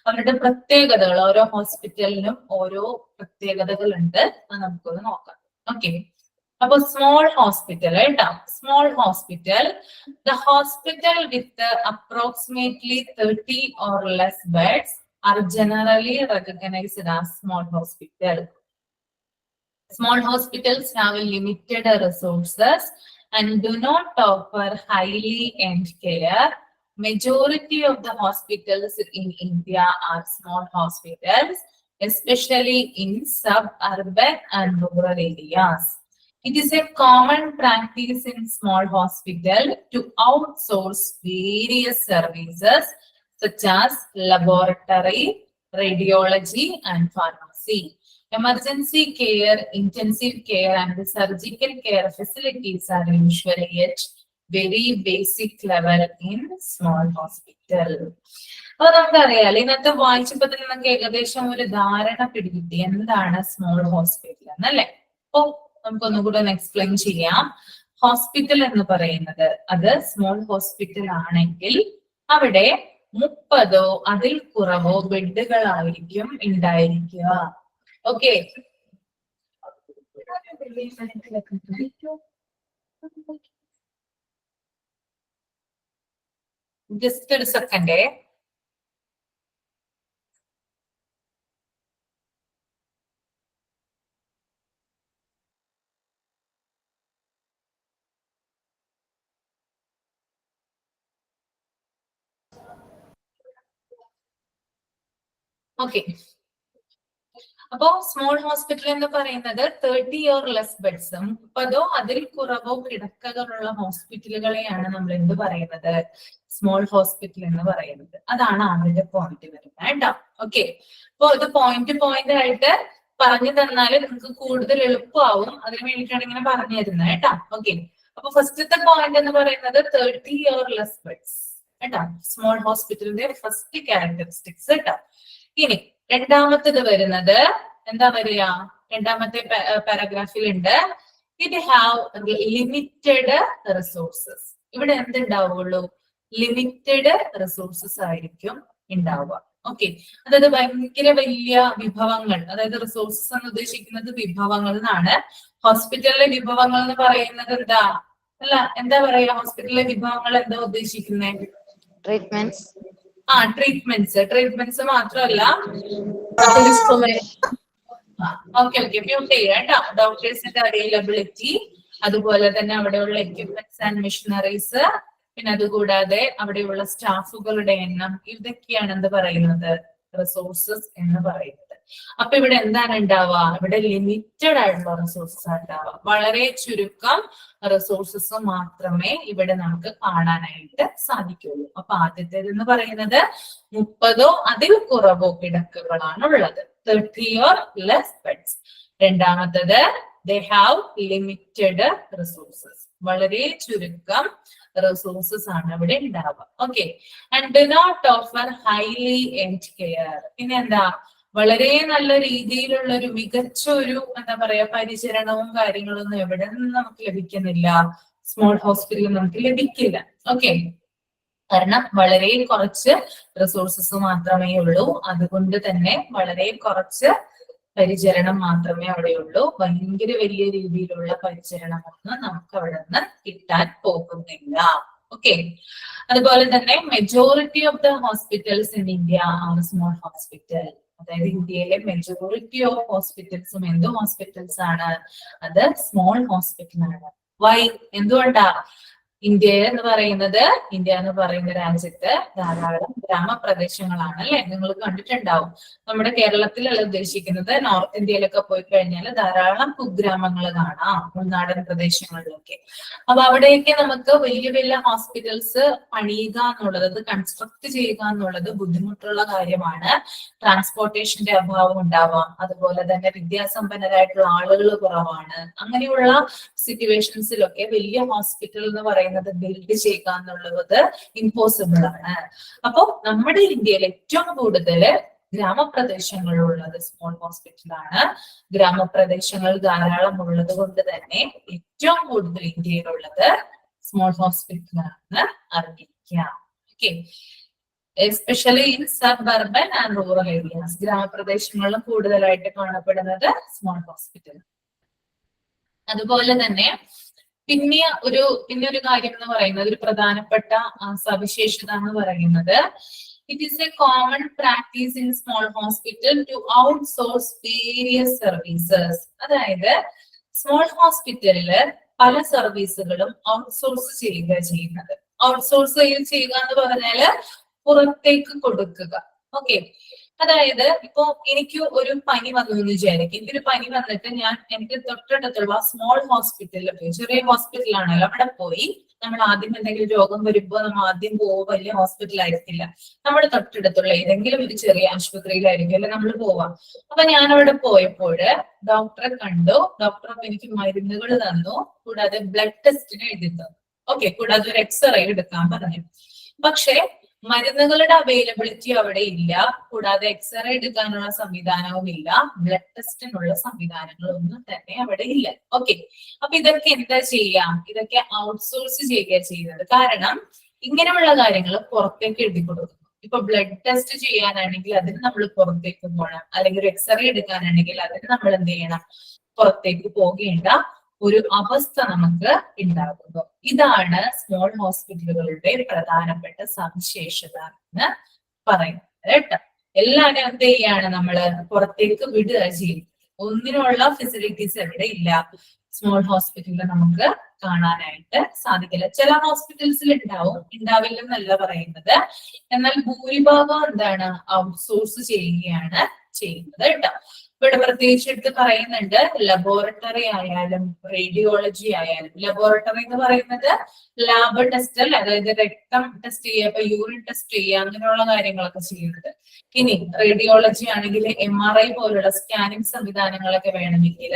അവരുടെ പ്രത്യേകതകൾ, ഓരോ ഹോസ്പിറ്റലിനും ഓരോ പ്രത്യേകതകളുണ്ട്, അത് നമുക്കൊന്ന് നോക്കാം. ഓക്കെ, അപ്പൊ സ്മോൾ ഹോസ്പിറ്റൽ കേട്ടോ. Small hospital, the hospital with approximately 30 or less beds are generally recognized as small hospital. Small hospitals have limited resources and do not offer highly end care. Majority of the hospitals in India are small hospitals, especially in suburban and rural areas. It is a common practice in small hospital to outsource various services such as laboratory, radiology, and pharmacy. Emergency care, intensive care, and the surgical care facilities are usually at very basic level in small hospital. അപ്പൊ നമുക്കറിയാലോ, ഇന്നത്തെ വായിച്ചപ്പോ തന്നെ നമുക്ക് ഏകദേശം ഒരു ധാരണ പിടികിട്ടി എന്താണ് സ്മോൾ ഹോസ്പിറ്റൽ എന്നല്ലേ. അപ്പൊ നമുക്കൊന്നുകൂടെ ഒന്ന് എക്സ്പ്ലെയിൻ ചെയ്യാം. ഹോസ്പിറ്റൽ എന്ന് പറയുന്നത് അത് സ്മോൾ ഹോസ്പിറ്റൽ ആണെങ്കിൽ അവിടെ 30 അതിൽ കുറവോ ബെഡുകളായിരിക്കും ഉണ്ടായിരിക്കുക. ഓക്കെ, ജസ്റ്റ് ഒരു സെക്കൻഡേ. ഓക്കെ, അപ്പോ സ്മോൾ ഹോസ്പിറ്റൽ എന്ന് പറയുന്നത് 30 or less beds, 30 അതിൽ കുറവോ കിടക്കകളുള്ള ഹോസ്പിറ്റലുകളെയാണ് നമ്മൾ എന്ത് പറയുന്നത്, സ്മോൾ ഹോസ്പിറ്റൽ എന്ന് പറയുന്നത്. അതാണ് ആദ്യത്തെ പോയിന്റ് വരുന്നത് കേട്ടോ. ഓക്കെ, അപ്പൊ ഇത് പോയിന്റ് ആയിട്ട് പറഞ്ഞു തന്നാല് നിങ്ങൾക്ക് കൂടുതൽ എളുപ്പമാവും. അതിന് വേണ്ടിയിട്ടാണ് ഇങ്ങനെ പറഞ്ഞു തരുന്നത് കേട്ടോ. ഓക്കെ, അപ്പൊ ഫസ്റ്റത്തെ പോയിന്റ് എന്ന് പറയുന്നത് 30 or less beds. കേട്ടോ. സ്മോൾ ഹോസ്പിറ്റലിന്റെ ഫസ്റ്റ് ക്യാരക്ടറിസ്റ്റിക്സ് കേട്ടോ. ഇനി രണ്ടാമത്തേത് വരുന്നത് എന്താ പറയാ, രണ്ടാമത്തെ പാരഗ്രാഫിൽ ഉണ്ട് ഇറ്റ് ഹാവ് ലിമിറ്റഡ് റിസോഴ്സസ്. ഇവിടെ എന്തുണ്ടാവുള്ളൂ? ലിമിറ്റഡ് റിസോഴ്സസ് ആയിരിക്കും ഉണ്ടാവുക. ഓക്കെ, അതായത് ഭയങ്കര വലിയ വിഭവങ്ങൾ, അതായത് റിസോഴ്സസ് എന്ന് ഉദ്ദേശിക്കുന്നത് വിഭവങ്ങൾ എന്നാണ്. ഹോസ്പിറ്റലിലെ വിഭവങ്ങൾ എന്ന് പറയുന്നത് എന്താ, അല്ല എന്താ പറയാ, ഹോസ്പിറ്റലിലെ വിഭവങ്ങൾ എന്താ ഉദ്ദേശിക്കുന്നത്? ട്രീറ്റ്മെന്റ്സ്. ട്രീറ്റ്മെന്റ്സ് മാത്രമല്ല, ഓക്കെ മ്യൂട്ട് ചെയ്യാം കേട്ടോ. ഡോക്ടേഴ്സിന്റെ അവൈലബിലിറ്റി, അതുപോലെ തന്നെ അവിടെയുള്ള എക്യുപ്മെന്റ്സ് ആൻഡ് മെഷീനറീസ്, പിന്നെ അതുകൂടാതെ അവിടെയുള്ള സ്റ്റാഫുകളുടെ എണ്ണം, ഇതൊക്കെയാണ് എന്ത് പറയുന്നത്, റിസോഴ്സസ് എന്ന് പറയുന്നത്. അപ്പൊ ഇവിടെ എന്താണ് ഉണ്ടാവുക? ഇവിടെ ലിമിറ്റഡ് ആയിട്ടുള്ള റിസോഴ്സസ് ഉണ്ടാവുക. വളരെ ചുരുക്കം റിസോഴ്സസ് മാത്രമേ ഇവിടെ നമുക്ക് കാണാനായിട്ട് സാധിക്കുള്ളൂ. അപ്പൊ ആദ്യത്തേത് എന്ന് പറയുന്നത് 30 അതിൽ കുറവോ കിടക്കുകളാണ് ഉള്ളത്, 30 or less beds. രണ്ടാമത്തത് they have limited resources, വളരെ ചുരുക്കം റിസോഴ്സസ് ആണ് ഇവിടെ ഉണ്ടാവുക. Okay, and do not offer highly end care. പിന്നെ എന്താ, വളരെ നല്ല രീതിയിലുള്ള ഒരു മികച്ച ഒരു എന്താ പറയാ പരിചരണവും കാര്യങ്ങളൊന്നും എവിടെ നിന്ന് നമുക്ക് ലഭിക്കുന്നില്ല, സ്മോൾ ഹോസ്പിറ്റലിൽ നമുക്ക് ലഭിക്കില്ല. ഓക്കെ, കാരണം വളരെ കുറച്ച് റിസോഴ്സസ് മാത്രമേ ഉള്ളൂ. അതുകൊണ്ട് തന്നെ വളരെ കുറച്ച് പരിചരണം മാത്രമേ അവിടെയുള്ളൂ. ഭയങ്കര വലിയ രീതിയിലുള്ള പരിചരണമൊന്നും നമുക്ക് അവിടെ നിന്ന് കിട്ടാൻ പോകുന്നില്ല. ഓക്കെ, അതുപോലെ തന്നെ majority of the hospitals in India are small hospital. അതായത് ഇന്ത്യയിലെ മെജോറിറ്റി ഓഫ് ഹോസ്പിറ്റൽസും എന്ത് ഹോസ്പിറ്റൽസ് ആണ്? അത് സ്മോൾ ഹോസ്പിറ്റൽ ആണ്. വൈ? എന്തുകൊണ്ടാ? ഇന്ത്യ എന്ന് പറയുന്ന രാജ്യത്ത് ധാരാളം ഗ്രാമപ്രദേശങ്ങളാണ് അല്ലെ. നിങ്ങൾ കണ്ടിട്ടുണ്ടാവും. നമ്മുടെ കേരളത്തിലല്ല ഉദ്ദേശിക്കുന്നത്, നോർത്ത് ഇന്ത്യയിലൊക്കെ പോയി കഴിഞ്ഞാൽ ധാരാളം കുഗ്രാമങ്ങൾ കാണാം, ഉൾനാടൻ പ്രദേശങ്ങളിലൊക്കെ. അപ്പൊ അവിടെയൊക്കെ നമുക്ക് വലിയ വലിയ ഹോസ്പിറ്റൽസ് പണിയുക എന്നുള്ളത്, അത് കൺസ്ട്രക്ട് ചെയ്യുക എന്നുള്ളത് ബുദ്ധിമുട്ടുള്ള കാര്യമാണ്. ട്രാൻസ്പോർട്ടേഷന്റെ അഭാവം ഉണ്ടാവാം, അതുപോലെ തന്നെ വിദ്യാസമ്പന്നരായിട്ടുള്ള ആളുകൾ കുറവാണ്. അങ്ങനെയുള്ള സിറ്റുവേഷൻസിലൊക്കെ വലിയ ഹോസ്പിറ്റൽ എന്ന് പറയുന്നത് ബിൽഡ് ചെയ്യുക എന്നുള്ളത് ഇമ്പോസിബിൾ ആണ്. അപ്പൊ നമ്മുടെ ഇന്ത്യയിൽ ഏറ്റവും കൂടുതൽ ഗ്രാമപ്രദേശങ്ങളുള്ളത് സ്മോൾ ഹോസ്പിറ്റലാണ്. ഗ്രാമപ്രദേശങ്ങൾ ധാരാളം ഉള്ളത് കൊണ്ട് തന്നെ ഏറ്റവും കൂടുതൽ ഇന്ത്യയിലുള്ളത് സ്മോൾ ഹോസ്പിറ്റലാണ് അറിയിക്കുക. Okay, especially in suburban and rural areas. ഗ്രാമപ്രദേശങ്ങളിലും കൂടുതലായിട്ട് കാണപ്പെടുന്നത് സ്മോൾ ഹോസ്പിറ്റൽ. അതുപോലെ തന്നെ പിന്നെ ഒരു കാര്യം എന്ന് പറയുന്നത്, ഒരു പ്രധാനപ്പെട്ട സവിശേഷത എന്ന് പറയുന്നത്, it is a common practice in small hospital to outsource various services. അതായത് സ്മോൾ ഹോസ്പിറ്റലില് പല സർവീസുകളും ഔട്ട്സോഴ്സ് ചെയ്യുന്നത്. ഔട്ട്സോഴ്സ് ചെയ്യുക എന്ന് പറഞ്ഞാല് പുറത്തേക്ക് കൊടുക്കുക. ഓക്കെ, അതായത് ഇപ്പൊ എനിക്ക് ഒരു പനി വന്നു എന്ന് വിചാരിക്കും. എനിക്കൊരു പനി വന്നിട്ട് എനിക്ക് തൊട്ടടുത്തുള്ള സ്മോൾ ഹോസ്പിറ്റലിൽ പോയി, ചെറിയ ഹോസ്പിറ്റലാണല്ലോ, അവിടെ പോയി നമ്മൾ ആദ്യം എന്തെങ്കിലും രോഗം വരുമ്പോ നമ്മൾ ആദ്യം പോവുക വലിയ ഹോസ്പിറ്റലായിരിക്കില്ല, നമ്മൾ തൊട്ടടുത്തുള്ള ഏതെങ്കിലും ഒരു ചെറിയ ആശുപത്രിയിലായിരിക്കും അല്ലെ നമ്മൾ പോവാം. അപ്പൊ ഞാൻ അവിടെ പോയപ്പോൾ ഡോക്ടറെ കണ്ടു. ഡോക്ടർ എനിക്ക് മരുന്നുകൾ തന്നു, കൂടാതെ ബ്ലഡ് ടെസ്റ്റിന് എഴുതി തന്നു. ഓക്കെ, കൂടാതെ ഒരു എക്സ്റേ എടുക്കാൻ പറഞ്ഞു. പക്ഷെ മരുന്നുകളുടെ അവൈലബിലിറ്റി അവിടെ ഇല്ല, കൂടാതെ എക്സ്റേ എടുക്കാനുള്ള സംവിധാനവും ഇല്ല, ബ്ലഡ് ടെസ്റ്റിനുള്ള സംവിധാനങ്ങളൊന്നും തന്നെ അവിടെ ഇല്ല. ഓക്കെ, അപ്പൊ ഇതൊക്കെ എന്താ ചെയ്യാം? ഇതൊക്കെ ഔട്ട്സോഴ്സ് ചെയ്യുക ചെയ്യുന്നത്. കാരണം ഇങ്ങനെയുള്ള കാര്യങ്ങൾ പുറത്തേക്ക് എഴുതി കൊടുക്കുന്നു. ഇപ്പൊ ബ്ലഡ് ടെസ്റ്റ് ചെയ്യാനാണെങ്കിൽ അതിന് നമ്മൾ പുറത്തേക്ക് പോകണം, അല്ലെങ്കിൽ ഒരു എക്സ്റേ എടുക്കാനാണെങ്കിൽ അതിന് നമ്മൾ എന്ത് ചെയ്യണം? പുറത്തേക്ക് പോകേണ്ട ഒരു അവസ്ഥ നമുക്ക് ഉണ്ടാകുന്നു. ഇതാണ് സ്മോൾ ഹോസ്പിറ്റലുകളുടെ പ്രധാനപ്പെട്ട സവിശേഷത എന്ന് പറയുന്നത് കേട്ടോ. എല്ലാവരും എന്ത് ചെയ്യാണ്? നമ്മള് പുറത്തേക്ക് വിടുക ചെയ്യുന്നത്. ഒന്നിനുള്ള ഫെസിലിറ്റീസ് എവിടെ ഇല്ല, സ്മോൾ ഹോസ്പിറ്റലിൽ നമുക്ക് കാണാനായിട്ട് സാധിക്കില്ല. ചില ഹോസ്പിറ്റൽസിൽ ഉണ്ടാവില്ലെന്നല്ല പറയുന്നത്, എന്നാൽ ഭൂരിഭാഗം എന്താണ്? ഔട്ട്സോഴ്സ് ചെയ്യുകയാണ് ചെയ്യുന്നത് കേട്ടോ. ഇവിടെ പ്രത്യേകിച്ച് എടുത്ത് പറയുന്നുണ്ട്, ലബോറട്ടറി ആയാലും റേഡിയോളജി ആയാലും. ലബോറട്ടറി എന്ന് പറയുന്നത് ലാബ് ടെസ്റ്റ് അല്ലെ, അതായത് രക്തം ടെസ്റ്റ് ചെയ്യുക, ഇപ്പൊ യൂറിൻ ടെസ്റ്റ് ചെയ്യുക, അങ്ങനെയുള്ള കാര്യങ്ങളൊക്കെ ചെയ്യുന്നത്. ഇനി റേഡിയോളജി ആണെങ്കിൽ MRI പോലുള്ള സ്കാനിങ് സംവിധാനങ്ങളൊക്കെ വേണമെങ്കിൽ,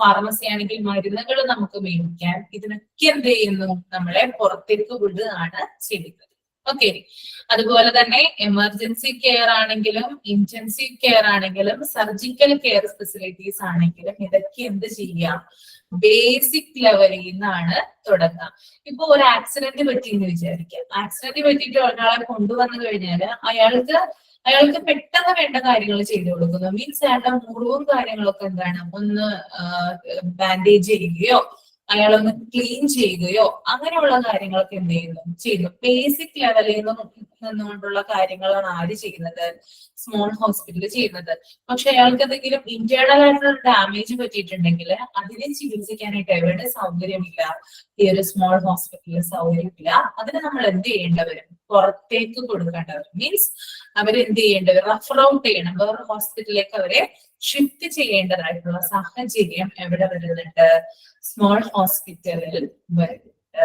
ഫാർമസി ആണെങ്കിൽ മരുന്നുകൾ നമുക്ക് മേടിക്കാൻ, ഇതിനൊക്കെ എന്ത് ചെയ്യുന്നു? നമ്മളെ പുറത്തേക്ക് വിടുകയാണ് ചെയ്യുന്നത്. ഓക്കെ. അതുപോലെ തന്നെ എമർജൻസി കെയർ ആണെങ്കിലും ഇന്റൻസീവ് കെയർ ആണെങ്കിലും സർജിക്കൽ കെയർ ഫെസിലിറ്റീസ് ആണെങ്കിലും ഇതൊക്കെ എന്ത് ചെയ്യാം, ബേസിക് ലെവലിൽ നിന്നാണ് തുടങ്ങുക. ഇപ്പൊ ഒരു ആക്സിഡന്റ് പറ്റിയെന്ന് വിചാരിക്കാം. ആക്സിഡന്റ് പറ്റിയിട്ട് ഒരാളെ കൊണ്ടുവന്നു കഴിഞ്ഞാല് അയാൾക്ക് പെട്ടെന്ന് വേണ്ട കാര്യങ്ങൾ ചെയ്തു കൊടുക്കുന്നു. മീൻസ് അയാളുടെ മുറിവും കാര്യങ്ങളൊക്കെ എന്താണ്, ഒന്ന് ബാൻഡേജ് ചെയ്യുകയോ അയാളൊന്ന് ക്ലീൻ ചെയ്യുകയോ അങ്ങനെയുള്ള കാര്യങ്ങളൊക്കെ എന്ത് ചെയ്യുന്നു, ചെയ്യുന്നു. ബേസിക് ലെവലിൽ നിന്നുകൊണ്ടുള്ള കാര്യങ്ങളാണ് ആര് ചെയ്യുന്നത്, സ്മോൾ ഹോസ്പിറ്റൽ ചെയ്യുന്നത്. പക്ഷെ അയാൾക്ക് എന്തെങ്കിലും ഇന്റേണൽ ആയിട്ടുള്ള ഡാമേജ് പറ്റിയിട്ടുണ്ടെങ്കിൽ അതിനെ ചികിത്സിക്കാനായിട്ട് എവിടെ സൗകര്യമില്ല, ഈ ഒരു സ്മോൾ ഹോസ്പിറ്റലിൽ സൗകര്യമില്ല. അതിന് നമ്മൾ എന്ത് ചെയ്യേണ്ടവരും, പുറത്തേക്ക് കൊടുക്കേണ്ടവർ, മീൻസ് അവരെന്ത് ചെയ്യേണ്ടവർ, റഫർ ഔട്ട് ചെയ്യണം, വേറെ ഹോസ്പിറ്റലിലേക്ക് അവരെ ഷിഫ്റ്റ് ചെയ്യേണ്ടതായിട്ടുള്ള സാഹചര്യം എവിടെ വരുന്നുണ്ട്, സ്മോൾ ഹോസ്പിറ്റലിൽ വരുന്നുണ്ട്.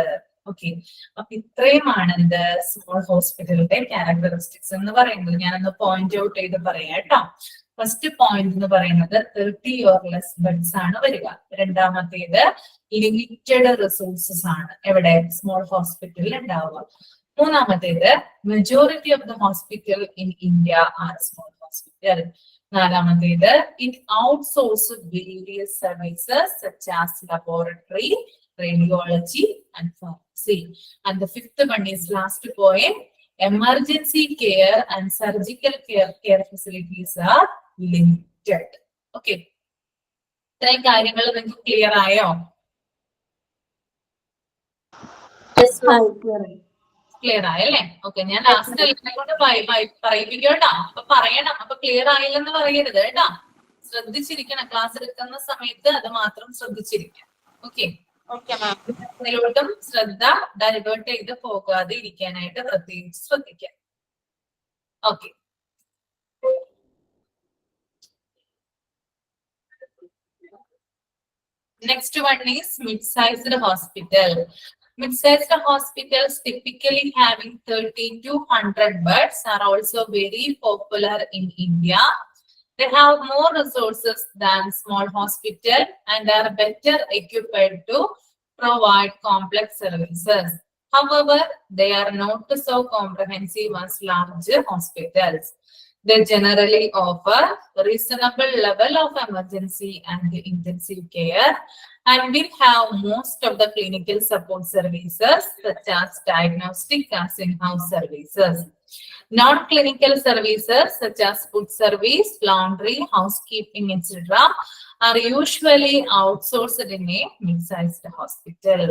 ഓക്കെ. അപ്പൊ ഇത്രയുമാണ് എന്ത്, സ്മോൾ ഹോസ്പിറ്റലിന്റെ ക്യാരക്ടറിസ്റ്റിക്സ് എന്ന് പറയുന്നത്. ഞാനൊന്ന് പോയിന്റ് ഔട്ട് ചെയ്ത് പറയാം കേട്ടോ. ഫസ്റ്റ് പോയിന്റ് എന്ന് പറയുന്നത് 30 or less ബെഡ്സ് ആണ് വരിക. രണ്ടാമത്തേത് ലിമിറ്റഡ് റിസോഴ്സസ് ആണ് എവിടെ, സ്മോൾ ഹോസ്പിറ്റലിൽ ഉണ്ടാവുക. മൂന്നാമത്തേത് majority of the hospital in India are small hospital. നാലാമത്തേത് it outsource various services such as laboratory, radiology and pharmacy. And the fifth one is last point, emergency care and surgical care facilities are limited. Okay. ഇത്രയും കാര്യങ്ങൾ നിങ്ങൾക്ക് clear ആയോ? Clear ആയല്ലേ? Okay. ഞാൻ last എല്ലാം കൊണ്ട് പറയിപ്പിക്കോട്ടോ. അപ്പൊ പറയണം. അപ്പൊ ക്ലിയർ ആയില്ലെന്ന് പറയരുത് കേട്ടോ. ശ്രദ്ധിച്ചിരിക്കണം. ക്ലാസ് എടുക്കുന്ന സമയത്ത് അത് മാത്രം ശ്രദ്ധിച്ചിരിക്കണം. ഓക്കെ. ഇതിലോട്ടും ശ്രദ്ധ ഡൈവേർട്ട് ചെയ്ത് പോകാതെ ഇരിക്കാനായിട്ട് പ്രത്യേകിച്ച് ശ്രദ്ധിക്കാം. Okay. Next one is mid-sized hospital. Mid-sized hospitals typically having 30 to 100 beds are also very popular in India. They have more resources than small hospital and are better equipped to provide complex services. However, they are not so comprehensive as large hospitals. They generally offer a reasonable level of emergency and intensive care and will have most of the clinical support services such as diagnostic and in-house services. Non-clinical services such as food service, laundry, housekeeping, etc. are usually outsourced in a mid-sized hospital.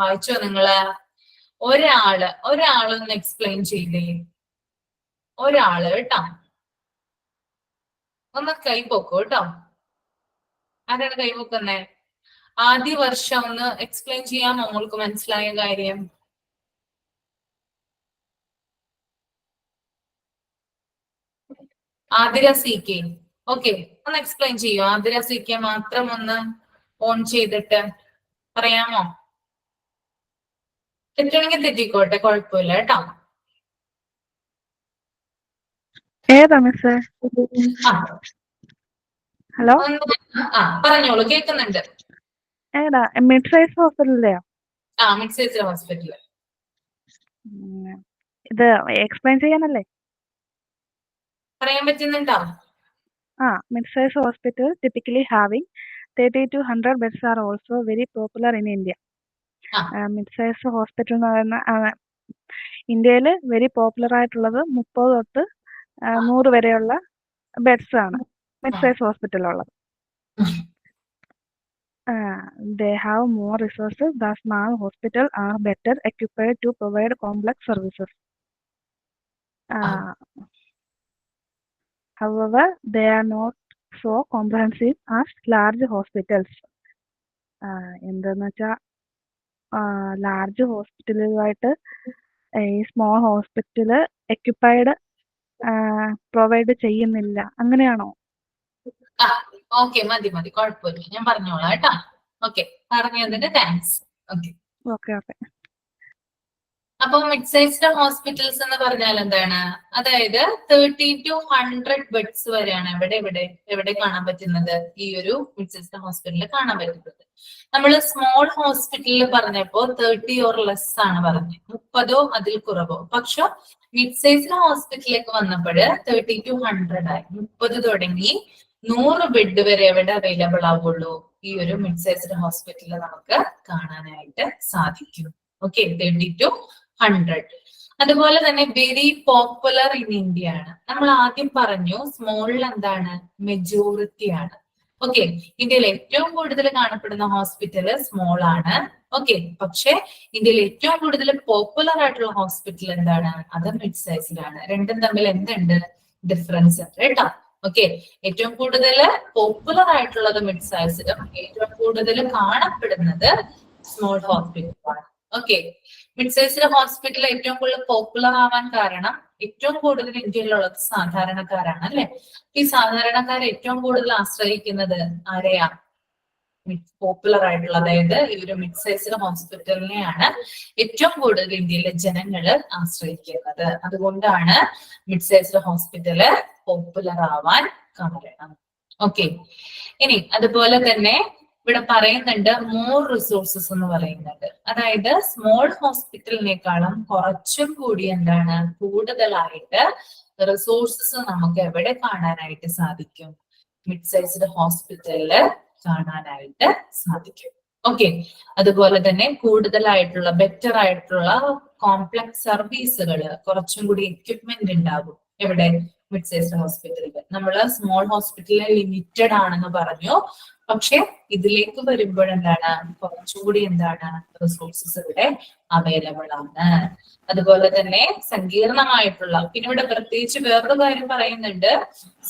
വായിച്ചോ നിങ്ങള്? ഒരാളൊന്ന് explain ചെയ്തേ. ഒരാള് കേട്ടോ. ഒന്ന് കൈപോക്കോ കേട്ടോ. ആരാണ് കൈപോക്കുന്നേ? ആദ്യ വർഷം ഒന്ന് എക്സ്പ്ലെയിൻ ചെയ്യാമോ? മോൾക്ക് മനസ്സിലായ കാര്യം. Athira C K. ഓക്കെ. ഒന്ന് എക്സ്പ്ലെയിൻ ചെയ്യോ? ആതിര സി കെ മാത്രം ഒന്ന് ഓൺ ചെയ്തിട്ട് പറയാമോ? തെറ്റണെങ്കിൽ തെറ്റിക്കോട്ടെ, കുഴപ്പമില്ല കേട്ടോ. ഏതാ മിസ്സേ? ഹലോ, പറഞ്ഞോളൂ, കേൾക്കുന്നുണ്ട്. ഏതാ? മിഡ് സൈസ് ഹോസ്പിറ്റലിലെയോ? Mid size hospital. ഇത് എക്സ്പ്ലെയിൻ ചെയ്യാനല്ലേ? പറയാൻ പറ്റുന്നുണ്ടോ? Mid size hospital typically having 30 to 100 beds are also very popular in India. Mid size hospital എന്ന് പറയുന്ന ഇന്ത്യയിൽ വെരി പോപ്പുലർ ആയിട്ടുള്ളത് 30 തൊട്ട് 100 വരെയുള്ള ബെഡ്സ് ആണ് മിഡ് സൈസ് ഹോസ്പിറ്റലുള്ളത്. They have more resources. The small hospital are better equipped to provide complex services. However, they are not so comprehensive as large hospitals. എന്താന്ന് വെച്ചാൽ ലാർജ് ഹോസ്പിറ്റലുമായിട്ട് ഈ സ്മോൾ ഹോസ്പിറ്റല് എക്യുപ്പൈഡ് പ്രൊവൈഡ് ചെയ്യുന്നില്ല, അങ്ങനെയാണോ? Okay, മതി കുഴപ്പമില്ല, ഞാൻ പറഞ്ഞോളാം കേട്ടോ. ഓക്കെ, പറഞ്ഞതിന് താങ്ക്സ്. ഓക്കെ. അപ്പൊ മിഡ് സൈസ്ഡ് ഹോസ്പിറ്റൽസ് എന്ന് പറഞ്ഞാൽ എന്താണ്? അതായത് 30 to 100 ബെഡ്സ് വരെയാണ് എവിടെ കാണാൻ പറ്റുന്നത്? ഈ ഒരു മിഡ് സൈസ്ഡ് ഹോസ്പിറ്റലിൽ കാണാൻ പറ്റുന്നത്. നമ്മൾ സ്മോൾ ഹോസ്പിറ്റലിൽ പറഞ്ഞപ്പോ 30 or less ആണ് പറഞ്ഞത്, 30 അതിൽ കുറവോ. പക്ഷെ മിഡ് സൈസ്ഡ് ഹോസ്പിറ്റലിലേക്ക് വന്നപ്പോൾ 30 to 100 ആയി. 30 തുടങ്ങി 100 ബെഡ് വരെ എവിടെ അവൈലബിൾ ആവുള്ളൂ? ഈ ഒരു മിഡ് സൈസ്ഡ് ഹോസ്പിറ്റലിൽ നമുക്ക് കാണാനായിട്ട് സാധിക്കും. Okay, 30 to 100. അതുപോലെ തന്നെ വെരി പോപ്പുലർ ഇൻ ഇന്ത്യ ആണ്. നമ്മൾ ആദ്യം പറഞ്ഞു സ്മോളിൽ എന്താണ്? മെജോറിറ്റി ആണ്. ഓക്കെ, ഇന്ത്യയിൽ ഏറ്റവും കൂടുതൽ കാണപ്പെടുന്ന ഹോസ്പിറ്റൽ സ്മോൾ ആണ്. ഓക്കെ, പക്ഷെ ഇന്ത്യയിൽ ഏറ്റവും കൂടുതൽ പോപ്പുലർ ആയിട്ടുള്ള ഹോസ്പിറ്റൽ എന്താണ്? അത് മിഡ് സൈസിലാണ്. രണ്ടും തമ്മിൽ എന്തുണ്ട്? ഡിഫറൻസ് ഉണ്ട് കേട്ടോ. ഓക്കെ, ഏറ്റവും കൂടുതൽ പോപ്പുലർ ആയിട്ടുള്ളത് മിഡ് സൈസിലും ഏറ്റവും കൂടുതൽ കാണപ്പെടുന്നത് സ്മോൾ ഹോസ്പിറ്റലാണ്. ഓക്കെ, മിഡ് സൈസിലെ ഹോസ്പിറ്റൽ ഏറ്റവും കൂടുതൽ പോപ്പുലർ ആവാൻ കാരണം ഏറ്റവും കൂടുതൽ ഇന്ത്യയിലുള്ളത് സാധാരണക്കാരാണ് അല്ലെ. ഈ സാധാരണക്കാർ ഏറ്റവും കൂടുതൽ ആശ്രയിക്കുന്നത് ആരെയാ? പോപ്പുലർ ആയിട്ടുള്ള, അതായത് ഈ ഒരു മിഡ് സൈസിലെ ഹോസ്പിറ്റലിനെയാണ് ഏറ്റവും കൂടുതൽ ഇന്ത്യയിലെ ജനങ്ങള് ആശ്രയിക്കുന്നത്. അതുകൊണ്ടാണ് മിഡ് സൈസിലെ ഹോസ്പിറ്റല് പോപ്പുലർ ആവാൻ കാരണം. ഓക്കെ, ഇനി അതുപോലെ തന്നെ ഇവിടെ പറയുന്നുണ്ട് മോർ റിസോഴ്സസ് എന്ന് പറയുന്നുണ്ട്. അതായത് സ്മോൾ ഹോസ്പിറ്റലിനേക്കാളും കുറച്ചും കൂടി എന്താണ്? കൂടുതലായിട്ട് റിസോഴ്സസ് നമുക്ക് എവിടെ കാണാനായിട്ട് സാധിക്കും? മിഡ് സൈസ്ഡ് ഹോസ്പിറ്റലില് കാണാനായിട്ട് സാധിക്കും. ഓക്കെ, അതുപോലെ തന്നെ കൂടുതലായിട്ടുള്ള ബെറ്റർ ആയിട്ടുള്ള കോംപ്ലക്സ് സർവീസുകൾ, കുറച്ചും കൂടി എക്യുപ്മെന്റ് ഉണ്ടാകും എവിടെ? മിഡ് സൈസ്ഡ് ഹോസ്പിറ്റലിൽ. നമ്മള് സ്മോൾ ഹോസ്പിറ്റലിൽ ലിമിറ്റഡ് ആണെന്ന് പറഞ്ഞു, പക്ഷെ ഇതിലേക്ക് വരുമ്പോഴെന്താണ്? കുറച്ചുകൂടി എന്താണ്? റിസോഴ്സസ് ഇവിടെ അവൈലബിൾ ആണ്. അതുപോലെ തന്നെ സങ്കീർണമായിട്ടുള്ള, പിന്നെ ഇവിടെ പ്രത്യേകിച്ച് വേറൊരു കാര്യം പറയുന്നുണ്ട്,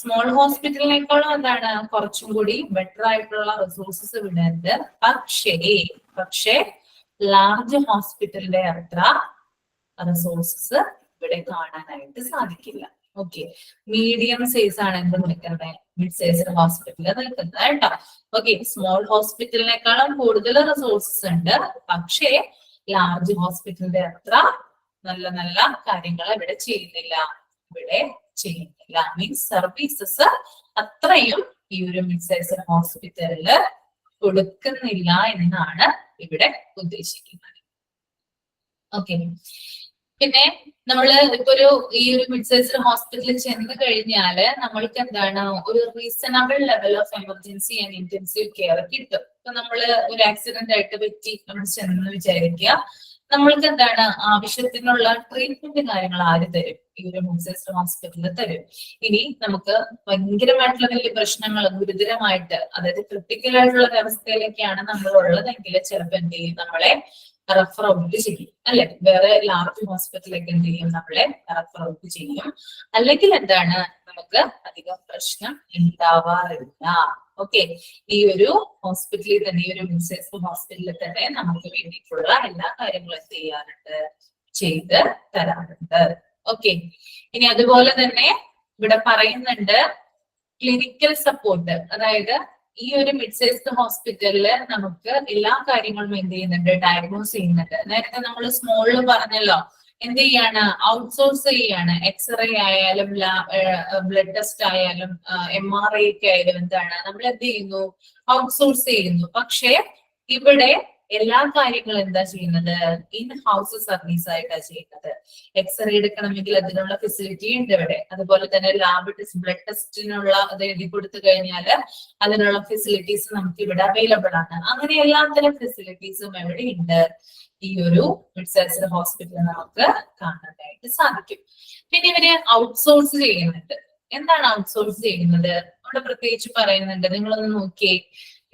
സ്മോൾ ഹോസ്പിറ്റലിനേക്കാളും എന്താണ്? കുറച്ചും കൂടി ബെറ്റർ ആയിട്ടുള്ള റിസോഴ്സസ് ഇവിടെ ഉണ്ട്. പക്ഷേ ലാർജ് ഹോസ്പിറ്റലിന്റെ അത്ര റിസോഴ്സസ് ഇവിടെ കാണാനായിട്ട് സാധിക്കില്ല. ഓക്കെ, മീഡിയം സൈസ് ആണ് എന്ത് നിൽക്കുന്നത്? മിഡ് സൈസ് ഹോസ്പിറ്റലിൽ നിൽക്കുന്നത് കേട്ടോ. ഓക്കെ, സ്മോൾ ഹോസ്പിറ്റലിനേക്കാളും കൂടുതൽ റിസോഴ്സസ് ഉണ്ട്, പക്ഷേ ലാർജ് ഹോസ്പിറ്റലിന്റെ അത്ര നല്ല നല്ല കാര്യങ്ങൾ ഇവിടെ ചെയ്യുന്നില്ല. മീൻസ് സർവീസസ് അത്രയും ഈ ഒരു മിഡ് സൈസ് ഹോസ്പിറ്റലില് കൊടുക്കുന്നില്ല എന്നാണ് ഇവിടെ ഉദ്ദേശിക്കുന്നത്. ഓക്കെ, പിന്നെ നമ്മള് ഇപ്പൊ ഈ ഒരു മിഡ് സൈസ് ഹോസ്പിറ്റലിൽ ചെന്ന് കഴിഞ്ഞാല് നമ്മൾക്ക് എന്താണ്? ഒരു reasonable level of emergency and intensive care കിട്ടും. ഇപ്പൊ നമ്മള് ഒരു ആക്സിഡന്റ് ആയിട്ട് പറ്റി നമ്മൾ ചെന്ന് വിചാരിക്കുക, നമ്മൾക്ക് എന്താണ്? ആവശ്യത്തിനുള്ള ട്രീറ്റ്മെന്റ് കാര്യങ്ങൾ ആര് തരും? ഈ ഒരു മിഡ് സൈസ് ഹോസ്പിറ്റലിൽ തരും. ഇനി നമുക്ക് ഭയങ്കരമായിട്ടുള്ള വലിയ പ്രശ്നങ്ങൾ, ഗുരുതരമായിട്ട്, അതായത് ക്രിട്ടിക്കൽ ആയിട്ടുള്ള അവസ്ഥയിലേക്കാണ് നമ്മൾ ഉള്ളതെങ്കിൽ ചിലപ്പോൾ എന്ത് ചെയ്യും? നമ്മളെ റെഫർ ഔട്ട് ചെയ്യും അല്ലെ. വേറെ ലാർജ് ഹോസ്പിറ്റലിലേക്ക് എന്ത് ചെയ്യും? നമ്മളെ റെഫർ ഔട്ട് ചെയ്യും. അല്ലെങ്കിൽ എന്താണ്? നമുക്ക് അധികം പ്രശ്നം ഉണ്ടാവാറില്ല. ഓക്കെ, ഈ ഒരു ഹോസ്പിറ്റലിൽ തന്നെ, ഈ ഒരു മിഡ് സൈസ് ഹോസ്പിറ്റലിൽ തന്നെ നമുക്ക് വേണ്ടിയിട്ടുള്ള എല്ലാ കാര്യങ്ങളും ചെയ്ത് തരാറുണ്ട്. ഓക്കെ, ഇനി അതുപോലെ തന്നെ ഇവിടെ പറയുന്നുണ്ട് ക്ലിനിക്കൽ സപ്പോർട്ട്. അതായത് ഈ ഒരു മിഡ് സൈസ്ഡ് ഹോസ്പിറ്റലില് നമുക്ക് എല്ലാ കാര്യങ്ങളും എന്ത് ചെയ്യുന്നുണ്ട്? ഡയഗ്നോസ് ചെയ്യുന്നുണ്ട്. നേരത്തെ നമ്മൾ സ്മോളിൽ പറഞ്ഞല്ലോ, എന്ത് ചെയ്യാണ്? ഔട്ട്സോഴ്സ് ചെയ്യാണ്. എക്സ്റേ ആയാലും ബ്ലഡ് ടെസ്റ്റ് ആയാലും MRI ഒക്കെ ആയാലും എന്താണ്? നമ്മൾ എന്ത് ചെയ്യുന്നു? ഔട്ട്സോഴ്സ് ചെയ്യുന്നു. പക്ഷെ ഇവിടെ എല്ലാ കാര്യങ്ങളും എന്താ ചെയ്യുന്നത്? ഇൻ ഹൗസ് സർവീസ് ആയിട്ടാണ് ചെയ്യുന്നത്. എക്സ്റേ എടുക്കണമെങ്കിൽ അതിനുള്ള ഫെസിലിറ്റി ഉണ്ട് ഇവിടെ. അതുപോലെ തന്നെ ലാബ് ടെസ്റ്റ്, ബ്ലഡ് ടെസ്റ്റിനുള്ള അത് എഴുതി കൊടുത്തു കഴിഞ്ഞാൽ അതിനുള്ള ഫെസിലിറ്റീസ് നമുക്ക് ഇവിടെ അവൈലബിൾ ആണ്. അങ്ങനെ എല്ലാത്തരം ഫെസിലിറ്റീസും എവിടെ ഉണ്ട്? ഈ ഒരു മിഡ് സൈസ് ഹോസ്പിറ്റലിൽ നമുക്ക് കാണാനായിട്ട് സാധിക്കും. പിന്നെ ഇവര് ഔട്ട്സോഴ്സ് ചെയ്യുന്നുണ്ട്. എന്താണ് ഔട്ട്സോഴ്സ് ചെയ്യുന്നത്? അവിടെ പ്രത്യേകിച്ച് പറയുന്നുണ്ട്, നിങ്ങളൊന്ന് നോക്കിയേ.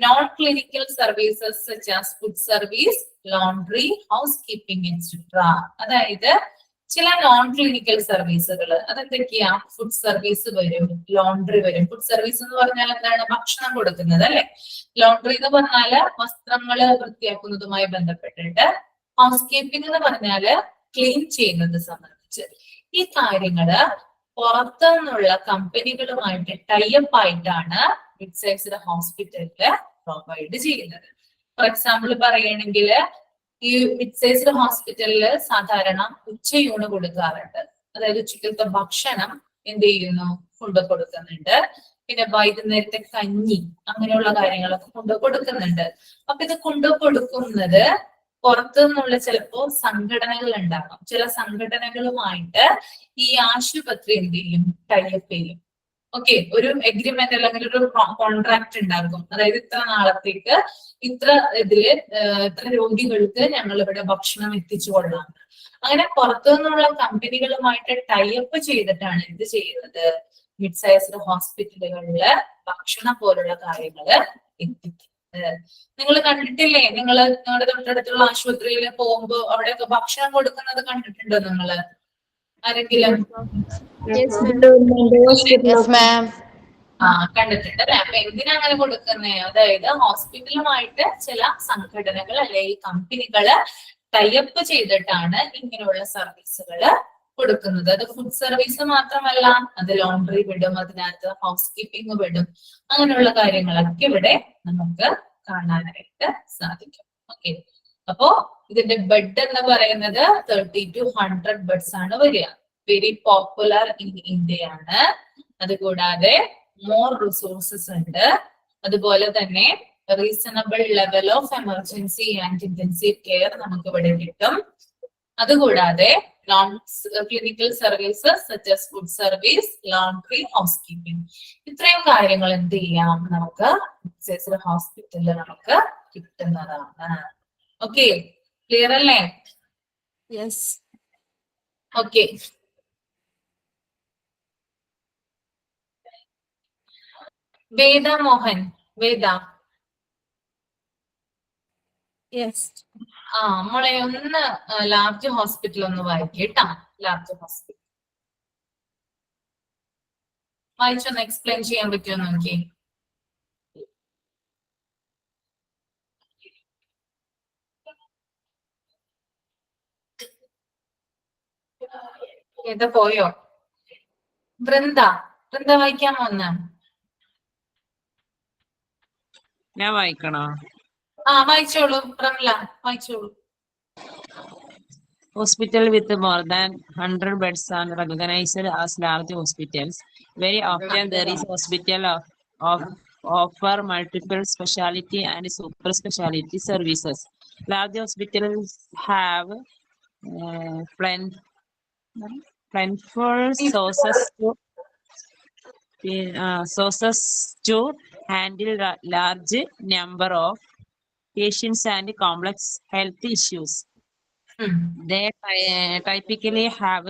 Non clinical services such as food service, laundry, house keeping etcetera. അതായത് ചില നോൺ ക്ലിനിക്കൽ സർവീസുകൾ അതെന്തൊക്കെയാ? ഫുഡ് സർവീസ് വരും, ലോണ്ടറി വരും. ഫുഡ് സർവീസ് എന്ന് പറഞ്ഞാൽ എന്താണ്? ഭക്ഷണം കൊടുക്കുന്നത് അല്ലെ. ലോണ്ടറി എന്ന് പറഞ്ഞാല് വസ്ത്രങ്ങള് വൃത്തിയാക്കുന്നതുമായി ബന്ധപ്പെട്ടിട്ട്. ഹൗസ് കീപ്പിംഗ് എന്ന് പറഞ്ഞാല് ക്ലീൻ ചെയ്യുന്നത് സംബന്ധിച്ച്. ഈ കാര്യങ്ങള് പുറത്തുനിന്നുള്ള കമ്പനികളുമായിട്ട് ടൈപ്പ് ആയിട്ടാണ് മിഡ് സൈസ്ഡ് ഹോസ്പിറ്റലില് പ്രൊവൈഡ് ചെയ്യുന്നത്. ഫോർ എക്സാമ്പിൾ പറയുകയാണെങ്കിൽ ഈ മിഡ് സൈസ്ഡ് ഹോസ്പിറ്റലില് സാധാരണ ഉച്ചയൂണ് കൊടുക്കാറുണ്ട്. അതായത് ഉച്ചക്കലത്തെ ഭക്ഷണം എന്ത് ചെയ്യുന്നു, കൊണ്ടു കൊടുക്കുന്നുണ്ട്. പിന്നെ വൈകുന്നേരത്തെ കഞ്ഞി അങ്ങനെയുള്ള കാര്യങ്ങളൊക്കെ കൊണ്ടു കൊടുക്കുന്നുണ്ട്. അപ്പൊ ഇത് കൊണ്ടു കൊടുക്കുന്നത് പുറത്തു നിന്നുള്ള ചിലപ്പോ സംഘടനകൾ ഉണ്ടാകും. ചില സംഘടനകളുമായിട്ട് ഈ ആശുപത്രി എന്ത് ചെയ്യും, ടൈപ്പ് ചെയ്യും. ഓക്കെ, ഒരു എഗ്രിമെന്റ് അല്ലെങ്കിൽ ഒരു കോൺട്രാക്ട് ഉണ്ടാക്കും. അതായത് ഇത്ര നാളത്തേക്ക് ഇത്ര ഇതില് ഇത്ര രോഗികൾക്ക് ഞങ്ങൾ ഇവിടെ ഭക്ഷണം എത്തിച്ചു കൊള്ളാം. അങ്ങനെ പുറത്തു നിന്നുള്ള കമ്പനികളുമായിട്ട് ടൈപ്പ് ചെയ്തിട്ടാണ് ഇത് ചെയ്യുന്നത്. മിഡ് സൈസ്ഡ് ഹോസ്പിറ്റലുകളില് ഭക്ഷണം പോലുള്ള കാര്യങ്ങള് എത്തിക്കുന്നത്. നിങ്ങൾ കണ്ടിട്ടില്ലേ? നിങ്ങളുടെ തൊട്ടടുത്തുള്ള ആശുപത്രിയിൽ പോകുമ്പോ അവിടെയൊക്കെ ഭക്ഷണം കൊടുക്കുന്നത് കണ്ടിട്ടുണ്ടോ നിങ്ങള്? ആരെങ്കിലും? കണ്ടിട്ടുണ്ട് അല്ലെ? അപ്പൊ എന്തിനാ അങ്ങനെ കൊടുക്കുന്നേ? അതായത് ഹോസ്പിറ്റലുമായിട്ട് ചില സംഘടനകൾ അല്ലെങ്കിൽ കമ്പനികള് ടൈപ്പ് ചെയ്തിട്ടാണ് ഇങ്ങനെയുള്ള സർവീസുകള് കൊടുക്കുന്നത്. അത് ഫുഡ് സർവീസ് മാത്രമല്ല, അത് ലോണ്ടറി വിടും, അതിനകത്ത് ഹൗസ് കീപ്പിംഗ് വിടും. അങ്ങനെയുള്ള കാര്യങ്ങളൊക്കെ ഇവിടെ നമുക്ക് കാണാനായിട്ട് സാധിക്കും. ഓക്കെ, അപ്പോ ഇതിന്റെ ബെഡ് എന്ന് പറയുന്നത് 30 to 100 ബെഡ്സ് ആണ് വരിക. വെരി പോപ്പുലർ ഇൻ ഇന്ത്യയാണ്. അതുകൂടാതെ മോർ റിസോഴ്സസ് ഉണ്ട്. അതുപോലെ തന്നെ reasonable level of emergency and intensive care നമുക്ക് ഇവിടെ കിട്ടും. അതുകൂടാതെ non clinical services such as food service, laundry, house keeping, ഇത്രയും കാര്യങ്ങൾ എന്ത് ചെയ്യാം, നമുക്ക് ഹോസ്പിറ്റലിൽ നമുക്ക് കിട്ടുന്നതാണ്. ഓക്കെ, ക്ലിയർ അല്ലേ? യെസ്. ഓക്കെ, വേദ മോഹൻ. വേദ, യെസ്. മോളെ ഒന്ന് ലാർജ് ഹോസ്പിറ്റൽ ഒന്ന് വായിക്കേട്ടാ. ലാർജ് ഹോസ്പിറ്റൽ വായിച്ചൊന്ന് എക്സ്പ്ലെയിൻ ചെയ്യാൻ പറ്റുമോ നോക്കി? ഏതാ പോയോ? വൃന്ദ വായിക്കാമോ ഒന്ന്? ഞാൻ വായിക്കണോ? വായിച്ചോളൂ പ്രമിള, വായിച്ചോളൂ. Hospital with more than 100 beds are recognized as large hospitals. Very often there is hospital of offer multiple specialty and super specialty services. Large hospitals have plentiful sources to handle large number of patients and complex health issues. They typically have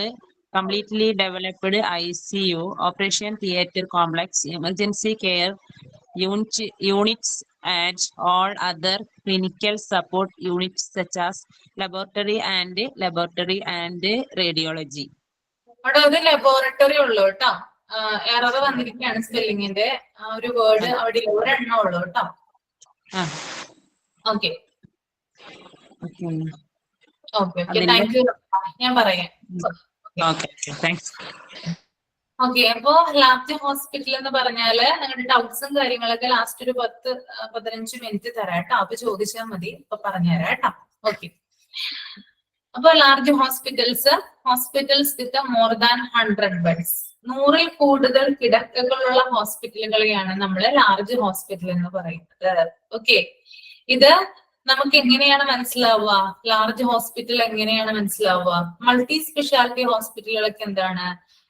completely developed ICU, operation theater complex, emergency care units, and all other clinical support units such as laboratory and radiology. അവിടെ ഒരു laboratory ഉള്ളു കേട്ടോ. Error വന്നിരിക്കുകയാണ് സ്പെല്ലിങ്ങിന്റെ. ഒരു word അവിടെ ഒരെണ്ണം ഉള്ളു കേട്ടോ. Okay, thank you. ഞാൻ പറയാം. ഓക്കെ, അപ്പോ ലാർജ് ഹോസ്പിറ്റൽ എന്ന് പറഞ്ഞാല് നിങ്ങളുടെ ഡൗട്ട്സും കാര്യങ്ങളൊക്കെ ലാസ്റ്റ് ഒരു 10-15 മിനിറ്റ് തരാം കേട്ടോ. അപ്പൊ ചോദിച്ചാൽ മതി, ഇപ്പൊ പറഞ്ഞുതരാം കേട്ടോ. ഓക്കെ, അപ്പൊ large hospitals with more than 100 beds, 100ൽ കൂടുതൽ കിടക്കകളുള്ള ഹോസ്പിറ്റലുകളെയാണ് നമ്മൾ ലാർജ് ഹോസ്പിറ്റൽ എന്ന് പറയുന്നത്. ഓക്കെ, ഇത് നമുക്ക് എങ്ങനെയാണ് മനസ്സിലാവുക? ലാർജ് ഹോസ്പിറ്റൽ എങ്ങനെയാണ് മനസ്സിലാവുക? മൾട്ടി സ്പെഷ്യാലിറ്റി ഹോസ്പിറ്റലുകളൊക്കെ എന്താണ്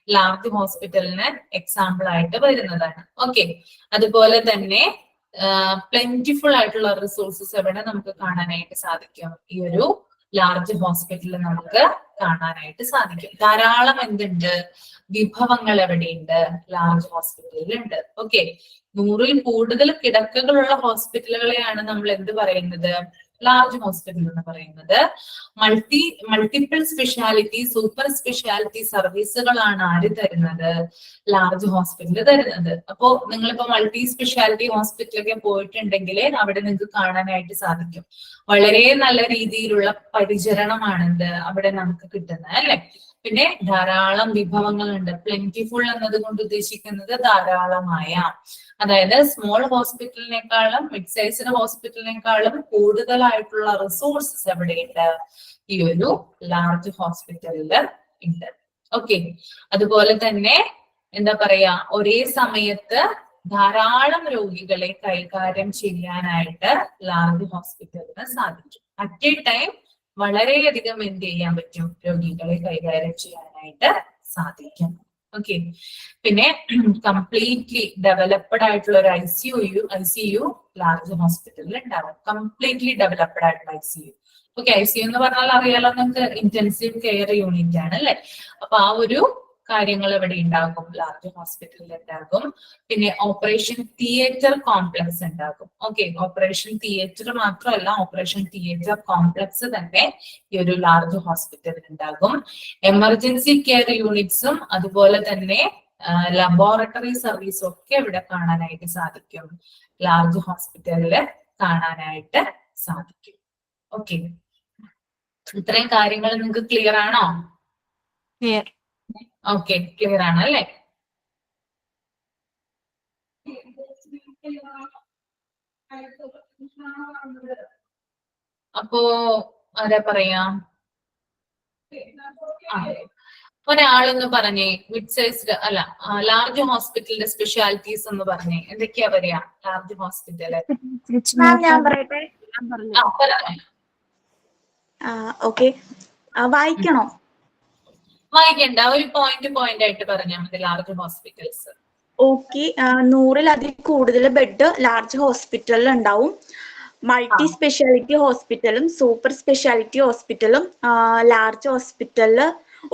ലാർജ് ഹോസ്പിറ്റലിന് എക്സാമ്പിൾ ആയിട്ട് വരുന്നതാണ്. ഓക്കെ, അതുപോലെ തന്നെ പ്ലെന്റിഫുൾ ആയിട്ടുള്ള റിസോഴ്സസ് എവിടെ നമുക്ക് കാണാനായിട്ട് സാധിക്കും? ഈ ഒരു ലാർജ് ഹോസ്പിറ്റലിൽ നമുക്ക് കാണാനായിട്ട് സാധിക്കും. ധാരാളം എന്തുണ്ട്, വിഭവങ്ങൾ എവിടെയുണ്ട്? ലാർജ് ഹോസ്പിറ്റലിൽ ഉണ്ട്. ഓക്കെ, 100ൽ കൂടുതൽ കിടക്കകളുള്ള ഹോസ്പിറ്റലുകളെയാണ് നമ്മൾ എന്ത് പറയുന്നത്? ലാർജ് ഹോസ്പിറ്റൽ എന്ന് പറയുന്നത്. മൾട്ടിപ്പിൾ സ്പെഷ്യാലിറ്റി, സൂപ്പർ സ്പെഷ്യാലിറ്റി സർവീസുകളാണ് ആര് തരുന്നത്? ലാർജ് ഹോസ്പിറ്റൽ തരുന്നത്. അപ്പോ നിങ്ങളിപ്പോ മൾട്ടി സ്പെഷ്യാലിറ്റി ഹോസ്പിറ്റലൊക്കെ പോയിട്ടുണ്ടെങ്കിൽ അവിടെ നിങ്ങൾക്ക് കാണാനായിട്ട് സാധിക്കും. വളരെ നല്ല രീതിയിലുള്ള പരിചരണമാണിത് അവിടെ നമുക്ക് കിട്ടുന്നത്, അല്ലെ? പിന്നെ ധാരാളം വിഭവങ്ങളുണ്ട്. പ്ലെന്റിഫുൾ എന്നതുകൊണ്ട് ഉദ്ദേശിക്കുന്നത് ധാരാളമായ, അതായത് സ്മോൾ ഹോസ്പിറ്റലിനേക്കാളും മിഡ് സൈസ്ഡ് ഹോസ്പിറ്റലിനേക്കാളും കൂടുതലായിട്ടുള്ള റിസോഴ്സസ് എവിടെയുണ്ട്? ഈ ഒരു ലാർജ് ഹോസ്പിറ്റലിൽ ഉണ്ട്. ഓക്കെ, അതുപോലെ തന്നെ എന്താ പറയാ, ഒരേ സമയത്ത് ധാരാളം രോഗികളെ കൈകാര്യം ചെയ്യാനായിട്ട് ലാർജ് ഹോസ്പിറ്റലിന് സാധിക്കും. അറ്റ് എ ടൈം വളരെയധികം എന്ത് ചെയ്യാൻ പറ്റും? രോഗികളെ കൈകാര്യം ചെയ്യാനായിട്ട് സാധിക്കും. ഓക്കെ, പിന്നെ കംപ്ലീറ്റ്ലി ഡെവലപ്ഡ് ആയിട്ടുള്ള ഒരു ഐസിയു ലാർജ് ഹോസ്പിറ്റലിൽ ഉണ്ടാവും. കംപ്ലീറ്റ്ലി ഡെവലപ്ഡ് ആയിട്ടുള്ള ഐസിയു. ഓക്കെ, ഐസിയു എന്ന് പറഞ്ഞാൽ അറിയാലോ നമുക്ക്, ഇന്റൻസീവ് കെയർ യൂണിറ്റ് ആണ് അല്ലെ. അപ്പൊ ആ ഒരു കാര്യങ്ങൾ ഇവിടെ ഉണ്ടാകും, ലാർജ് ഹോസ്പിറ്റലിൽ ഉണ്ടാകും. പിന്നെ ഓപ്പറേഷൻ തിയേറ്റർ കോംപ്ലക്സ് ഉണ്ടാകും. ഓക്കെ, ഓപ്പറേഷൻ തിയേറ്റർ മാത്രമല്ല, ഓപ്പറേഷൻ തിയേറ്റർ കോംപ്ലക്സ് തന്നെ ഈ ഒരു ലാർജ് ഹോസ്പിറ്റലിൽ ഉണ്ടാകും. എമർജൻസി കെയർ യൂണിറ്റ്സും അതുപോലെ തന്നെ ലബോറട്ടറി സർവീസും ഒക്കെ ഇവിടെ കാണാനായിട്ട് സാധിക്കും, ലാർജ് ഹോസ്പിറ്റലിൽ കാണാനായിട്ട് സാധിക്കും. ഓക്കെ, ഇത്രയും കാര്യങ്ങൾ നിങ്ങൾക്ക് ക്ലിയർ ആണോ? Clear. ഓക്കെ, ക്ലിയർ ആണ് അല്ലേ? അപ്പോ ആരാ പറയാ? ഒരാളൊന്ന് പറഞ്ഞേ, മിഡ് സൈസ്ഡ് അല്ല ലാർജ് ഹോസ്പിറ്റലിന്റെ സ്പെഷ്യാലിറ്റീസ് എന്ന് പറഞ്ഞേ. എന്തൊക്കെയാ പറയാ ലാർജ് ഹോസ്പിറ്റല്? ഞാൻ പറയട്ടെ. പറഞ്ഞേ. ഓക്കെ, വായിക്കണോ? വായിക്കണ്ട, ഒരു പോയിന്റ് ആയിട്ട് പറഞ്ഞാൽ മതി. Large hospitals. ഓക്കെ, 100-ലധികം കൂടുതൽ ബെഡ് ലാർജ് ഹോസ്പിറ്റലിൽ ഉണ്ടാവും. മൾട്ടി സ്പെഷ്യാലിറ്റി ഹോസ്പിറ്റലും സൂപ്പർ സ്പെഷ്യാലിറ്റി ഹോസ്പിറ്റലും ലാർജ് ഹോസ്പിറ്റലിൽ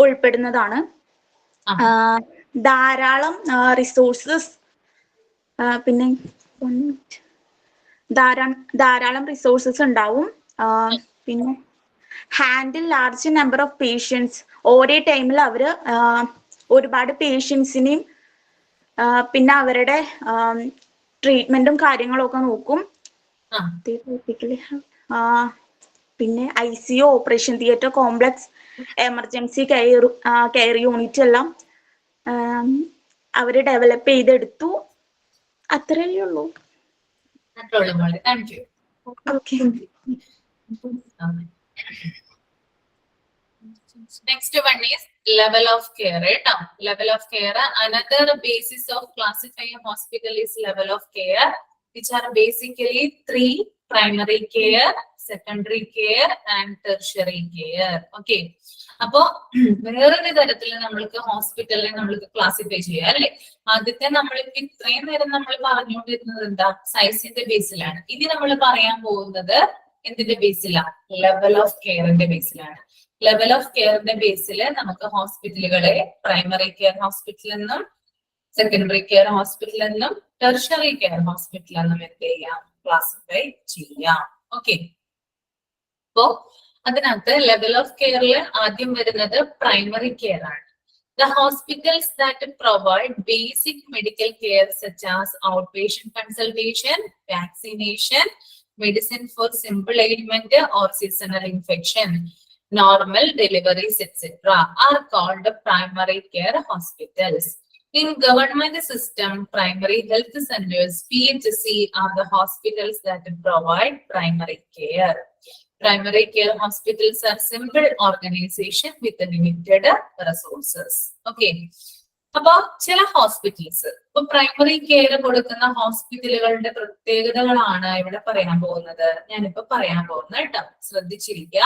ഉൾപ്പെടുന്നതാണ്. ധാരാളം റിസോഴ്സസ്, പിന്നെ ധാരാളം റിസോഴ്സസ് ഉണ്ടാവും. പിന്നെ handle large number of patients, ഒരേ ടൈമിൽ അവര് ഒരുപാട് പേഷ്യൻസിനെയും പിന്നെ അവരുടെ ട്രീറ്റ്മെന്റും കാര്യങ്ങളും ഒക്കെ നോക്കും. പിന്നെ ICU, operation theatre complex, emergency care unit എല്ലാം അവര് ഡെവലപ്പ് ചെയ്തെടുത്തു. അത്രയേ ഉള്ളൂ. Thank you. Okay, Next one is level of care. Right? Level of care. Another basis of classifying a hospital is level of care, which are basically 3: primary care, secondary care, and tertiary care. Okay. അപ്പോ വേറൊരു തരത്തിൽ നമ്മൾക്ക് ഹോസ്പിറ്റലിനെ നമ്മൾക്ക് classify ചെയ്യാം അല്ലെ. ആദ്യത്തെ നമ്മൾക്ക് ഇത്രയും നേരം നമ്മൾ പറഞ്ഞുകൊണ്ടിരുന്നത് എന്താ? സൈസിന്റെ ബേസിലാണ്. ഇനി നമ്മൾ പറയാൻ പോകുന്നത് എന്തിന്റെ ബേസിലാണ്? ലെവൽ ഓഫ് കെയറിന്റെ ബേസിലാണ്. ലെവൽ ഓഫ് കെയറിന്റെ ബേസിൽ നമുക്ക് ഹോസ്പിറ്റലുകളെ പ്രൈമറി കെയർ ഹോസ്പിറ്റൽ എന്നും സെക്കൻഡറി കെയർ ഹോസ്പിറ്റൽ എന്നും ടെർഷറി കെയർ ഹോസ്പിറ്റൽ എന്നും എന്ത് ചെയ്യാം? ക്ലാസിഫൈ ചെയ്യാം. ഓക്കെ, അപ്പോ അതിനകത്ത് ലെവൽ ഓഫ് കെയറിൽ ആദ്യം വരുന്നത് പ്രൈമറി കെയർ ആണ്. The hospitals that provide basic medical care such as outpatient consultation, vaccination, medicine for simple ailment or seasonal infection, normal deliveries, etc. are called primary care hospitals. In government system, primary health centers, PHC, are the hospitals that provide primary care. Primary care hospitals are simple organization with limited resources. Okay. അപ്പൊ ചില hospitals, ഇപ്പൊ primary care കൊടുക്കുന്ന ഹോസ്പിറ്റലുകളുടെ പ്രത്യേകതകളാണ് ഇവിടെ പറയാൻ പോകുന്നത്. ഞാനിപ്പോ പറയാൻ പോകുന്നത് കേട്ടോ, ശ്രദ്ധിച്ചിരിക്കുക.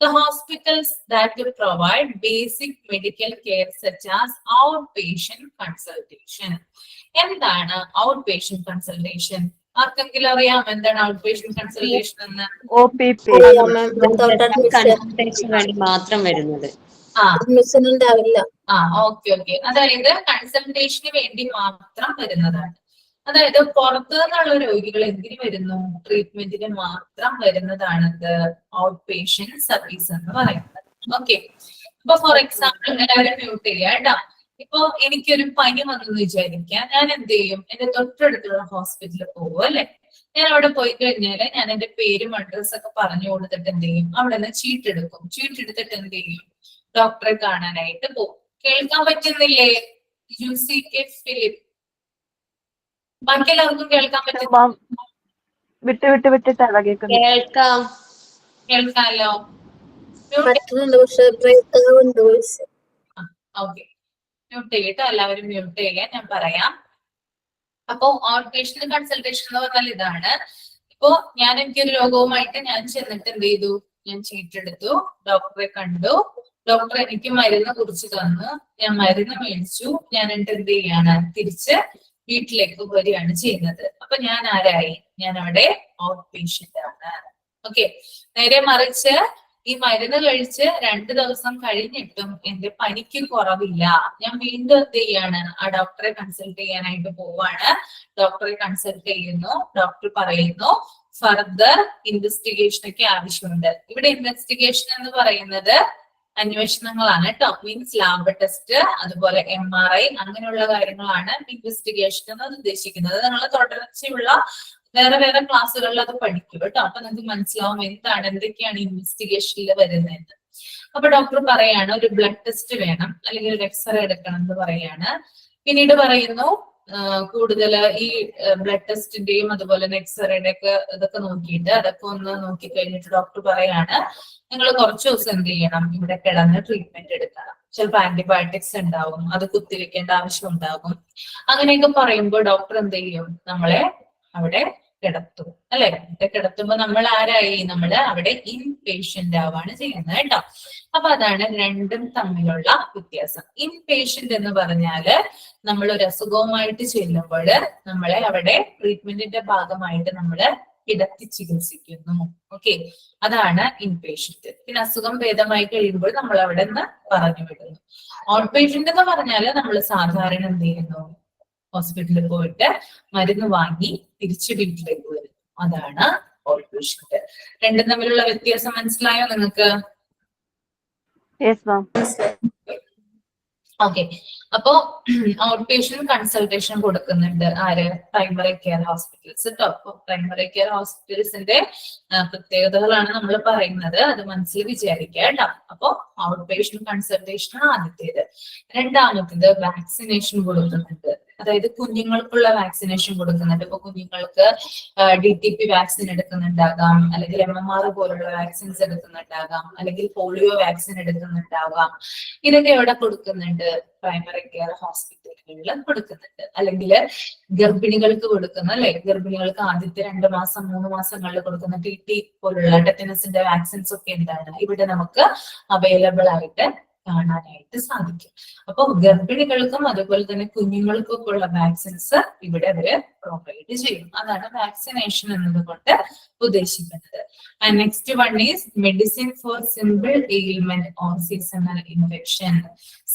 The hospitals that provide basic medical care such as outpatient consultation. എന്താണ് outpatient consultation? ആർക്കെങ്കിലും അറിയാം എന്താണ് outpatient consultation എന്ന്? കൺസൾട്ടേഷൻ വേണ്ടി മാത്രം വരുന്നത്. ഓക്കെ. അതായത് കൺസൾട്ടേഷന് വേണ്ടി മാത്രം വരുന്നതാണ്. അതായത് പുറത്തു നിന്നുള്ള രോഗികൾ എന്തിനു വരുന്നു? ട്രീറ്റ്മെന്റിന് മാത്രം വരുന്നതാണ് ഔട്ട് പേഷ്യന്റ് സർവീസ് എന്ന് പറയുന്നത്. ഓക്കെ, ഇപ്പൊ ഫോർ എക്സാമ്പിൾ എല്ലാവരും മ്യൂട്ട് ചെയ്യാം കേട്ടോ. ഇപ്പൊ എനിക്കൊരു പനി വന്നെന്ന് വിചാരിക്കാം, ഞാൻ എന്ത് ചെയ്യും? എന്റെ തൊട്ടടുത്തുള്ള ഹോസ്പിറ്റലിൽ പോകും അല്ലെ. ഞാൻ അവിടെ പോയി കഴിഞ്ഞാല് ഞാൻ എന്റെ പേരും അഡ്രസ് ഒക്കെ പറഞ്ഞു കൊടുത്തിട്ട് എന്ത് ചെയ്യും? അവിടെ നിന്ന് ചീട്ടെടുക്കും. ചീട്ടെടുത്തിട്ട് എന്ത് ചെയ്യും? ഡോക്ടറെ കാണാനായിട്ട് പോകും. കേൾക്കാൻ പറ്റുന്നില്ലേ? UCK ഫിലിപ്പ്, ബാക്കി എല്ലാവർക്കും കേൾക്കാൻ പറ്റും? വിട്ടിട്ടാണ് കേൾക്കുന്നത്. കേൾക്കാം. കേൾക്കാമല്ലോ. പറ്റുന്നുണ്ട്, പക്ഷെ ബ്രേക്ക് ആവുന്നുണ്ട് വോയിസ്. ഓക്കെ, മ്യൂട്ട് ചെയ്യട്ടോ, എല്ലാവരും മ്യൂട്ട് ചെയ്യാൻ ഞാൻ പറയാം. അപ്പോ ഔട്ട് പേഷ്യന്റ് കൺസൾട്ടേഷൻ എന്ന് പറഞ്ഞാൽ ഇതാണ്. ഇപ്പോ എനിക്കൊരു രോഗവുമായിട്ട് ഞാൻ ചെന്നിട്ട് എന്ത് ചെയ്തു? ഞാൻ ചീട്ടെടുത്തു, ഡോക്ടറെ കണ്ടു, ഡോക്ടർ എനിക്ക് മരുന്ന് കുറിച്ച് തന്നു, ഞാൻ മരുന്ന് മേടിച്ചു, ഞാൻ എന്നിട്ട് എന്ത് ചെയ്യാണ്? തിരിച്ച് വീട്ടിലേക്ക് വരികയാണ് ചെയ്യുന്നത്. അപ്പൊ ഞാൻ ആരായി? ഞാൻ അവിടെ ഔട്ട് പേഷ്യന്റ് ആണ്. ഓക്കെ. നേരെ മറിച്ച് ഈ മരുന്ന് കഴിച്ച് 2 ദിവസം കഴിഞ്ഞിട്ടും എന്റെ പനിക്ക് കുറവില്ല, ഞാൻ വീണ്ടും എന്ത് ചെയ്യാണ്? ആ ഡോക്ടറെ കൺസൾട്ട് ചെയ്യാനായിട്ട് പോവാണ്. ഡോക്ടറെ കൺസൾട്ട് ചെയ്യുന്നു, ഡോക്ടർ പറയുന്നു ഫർദർ ഇൻവെസ്റ്റിഗേഷൻ ഒക്കെ ആവശ്യമുണ്ട്. ഇവിടെ ഇൻവെസ്റ്റിഗേഷൻ എന്ന് പറയുന്നത് അന്വേഷണങ്ങളാണ് കേട്ടോ. മീൻസ് ലാബ് ടെസ്റ്റ്, അതുപോലെ MRI, അങ്ങനെയുള്ള കാര്യങ്ങളാണ് ഇൻവെസ്റ്റിഗേഷൻ എന്ന് ഉദ്ദേശിക്കുന്നത്. നിങ്ങൾ തുടർച്ചയുള്ള വേറെ വേറെ ക്ലാസ്സുകളിൽ അത് പഠിക്കും കേട്ടോ. അപ്പൊ നിങ്ങൾക്ക് മനസ്സിലാവും എന്തൊക്കെയാണ് ഇൻവെസ്റ്റിഗേഷനിൽ വരുന്നത്. അപ്പൊ ഡോക്ടർ പറയാണ് ഒരു ബ്ലഡ് ടെസ്റ്റ് വേണം, അല്ലെങ്കിൽ ഒരു എക്സ്റേ എടുക്കണം എന്ന് പറയാണ്. പിന്നീട് പറയുന്നു കൂടുതൽ ഈ ബ്ലഡ് ടെസ്റ്റിന്റെയും അതുപോലെ തന്നെ എക്സ്റേയുടെ ഒക്കെ ഇതൊക്കെ നോക്കിയിട്ട് അതൊക്കെ ഒന്ന് നോക്കി കഴിഞ്ഞിട്ട് ഡോക്ടർ പറയാണ് നിങ്ങൾ കുറച്ച് ദിവസം എന്ത് ചെയ്യണം? ഇവിടെ കിടന്ന് ട്രീറ്റ്മെന്റ് എടുക്കണം. ചിലപ്പോൾ ആന്റിബയോട്ടിക്സ് ഉണ്ടാവും, അത് കുത്തിവെക്കേണ്ട ആവശ്യം ഉണ്ടാകും. അങ്ങനെയൊക്കെ പറയുമ്പോൾ ഡോക്ടർ എന്ത് ചെയ്യും? നമ്മളെ അവിടെ കിടത്തും, അല്ലെ? കിടത്തുമ്പോ നമ്മൾ ആരായി? നമ്മള് അവിടെ ഇൻ പേഷ്യന്റ് ആവാണ് ചെയ്യുന്നത് കേട്ടോ. അപ്പൊ അതാണ് രണ്ടും തമ്മിലുള്ള വ്യത്യാസം. ഇൻ പേഷ്യന്റ് എന്ന് പറഞ്ഞാല് നമ്മൾ ഒരു അസുഖവുമായിട്ട് ചെല്ലുമ്പോൾ നമ്മളെ അവിടെ ട്രീറ്റ്മെന്റിന്റെ ഭാഗമായിട്ട് നമ്മള് കിടത്തി ചികിത്സിക്കുന്നു. ഓക്കെ, അതാണ് ഇൻ പേഷ്യന്റ്. പിന്നെ അസുഖം ഭേദമായി കഴിയുമ്പോൾ നമ്മൾ അവിടെ നിന്ന് പറഞ്ഞു വിടുന്നു. ഔട്ട് പേഷ്യന്റ് എന്ന് പറഞ്ഞാല് നമ്മൾ സാധാരണ എന്ത് ചെയ്യുന്നു? ഹോസ്പിറ്റലിൽ പോയിട്ട് മരുന്ന് വാങ്ങി തിരിച്ച് വീട്ടിലേക്ക് വരും. അതാണ് ഔട്ട് പേഷ്യന്റ്. രണ്ടും തമ്മിലുള്ള വ്യത്യാസം മനസ്സിലായോ നിങ്ങൾക്ക്? ഓക്കെ. അപ്പോ ഔട്ട് പേഷ്യന്റ് കൺസൾട്ടേഷൻ കൊടുക്കുന്നുണ്ട് ആര്? പ്രൈമറി കെയർ ഹോസ്പിറ്റൽസ് കേട്ടോ. അപ്പൊ പ്രൈമറി കെയർ ഹോസ്പിറ്റൽസിന്റെ പ്രത്യേകതകളാണ് നമ്മൾ പറയുന്നത്, അത് മനസ്സിൽ വിചാരിക്കുക കേട്ടോ. അപ്പൊ ഔട്ട് പേഷ്യന്റ് കൺസൾട്ടേഷൻ ആദ്യത്തേത്. രണ്ടാമത്തേത് വാക്സിനേഷൻ കൊടുക്കുന്നുണ്ട്, അതായത് കുഞ്ഞുങ്ങൾക്കുള്ള വാക്സിനേഷൻ കൊടുക്കുന്നുണ്ട്. ഇപ്പൊ കുഞ്ഞുങ്ങൾക്ക് DTP വാക്സിൻ എടുക്കുന്നുണ്ടാകാം, അല്ലെങ്കിൽ MMR പോലുള്ള വാക്സിൻസ് എടുക്കുന്നുണ്ടാകാം, അല്ലെങ്കിൽ പോളിയോ വാക്സിൻ എടുക്കുന്നുണ്ടാകാം. ഇതൊക്കെ എവിടെ കൊടുക്കുന്നുണ്ട്? പ്രൈമറി കെയർ ഹോസ്പിറ്റലുകളിൽ കൊടുക്കുന്നുണ്ട്. അല്ലെങ്കിൽ ഗർഭിണികൾക്ക് കൊടുക്കുന്ന, അല്ലെ, ഗർഭിണികൾക്ക് ആദ്യത്തെ 2 മാസം 3 മാസങ്ങളിൽ കൊടുക്കുന്ന TT പോലുള്ള ടെറ്റനസിന്റെ വാക്സിൻസ് ഒക്കെ എന്താണ് ഇവിടെ നമുക്ക് അവൈലബിൾ ആയിട്ട് കാണാനായിട്ട് സാധിക്കും. അപ്പൊ ഗർഭിണികൾക്കും അതുപോലെ തന്നെ കുഞ്ഞുങ്ങൾക്കും ഒക്കെ ഉള്ള വാക്സിൻസ് ഇവിടെ അവര് പ്രൊവൈഡ് ചെയ്യും. അതാണ് വാക്സിനേഷൻ എന്നതുകൊണ്ട് ഉദ്ദേശിക്കുന്നത്. And next one is medicine four simple ailment or seasonal infection.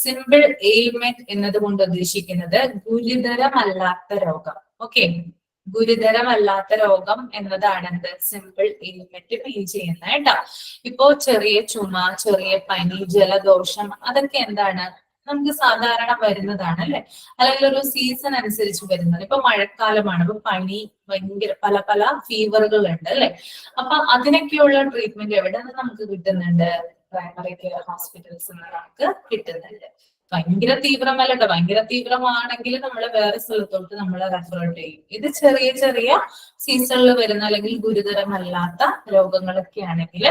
Simple ailment എന്നതുകൊണ്ട് ഉദ്ദേശിക്കുന്നത് ഗുരുതരമല്ലാത്ത രോഗം. ഓക്കെ, ഗുരുതരമല്ലാത്ത രോഗം എന്നതാണ് എന്ത്? സിമ്പിൾ എയിൽമെന്റ് മീൻ ചെയ്യുന്നത് കേട്ടോ. ഇപ്പോ ചെറിയ ചുമ, ചെറിയ പനി, ജലദോഷം, അതൊക്കെ എന്താണ്? നമുക്ക് സാധാരണ വരുന്നതാണ്, അല്ലെ? അല്ലെങ്കിൽ ഒരു സീസൺ അനുസരിച്ച് വരുന്നത്. ഇപ്പൊ മഴക്കാലമാണ്, ഇപ്പൊ പനി, ഭയങ്കര പല പല ഫീവറുകൾ ഉണ്ട്, അല്ലെ? അപ്പൊ അതിനൊക്കെയുള്ള ട്രീറ്റ്മെന്റ് എവിടെ നിന്ന് നമുക്ക് കിട്ടുന്നുണ്ട്? പ്രൈമറി കെയർ ഹോസ്പിറ്റൽസിൽ നിന്ന് നമുക്ക് കിട്ടുന്നുണ്ട്. ഭയങ്കര തീവ്രമല്ല കേട്ടോ. ഭയങ്കര തീവ്രമാണെങ്കിൽ നമ്മൾ വേറെ സ്ഥലത്തോട്ട് നമ്മൾ റെഫർ ചെയ്യും. ഇത് ചെറിയ ചെറിയ സീസണിൽ വരുന്ന അല്ലെങ്കിൽ ഗുരുതരമല്ലാത്ത രോഗങ്ങളൊക്കെ ആണെങ്കിൽ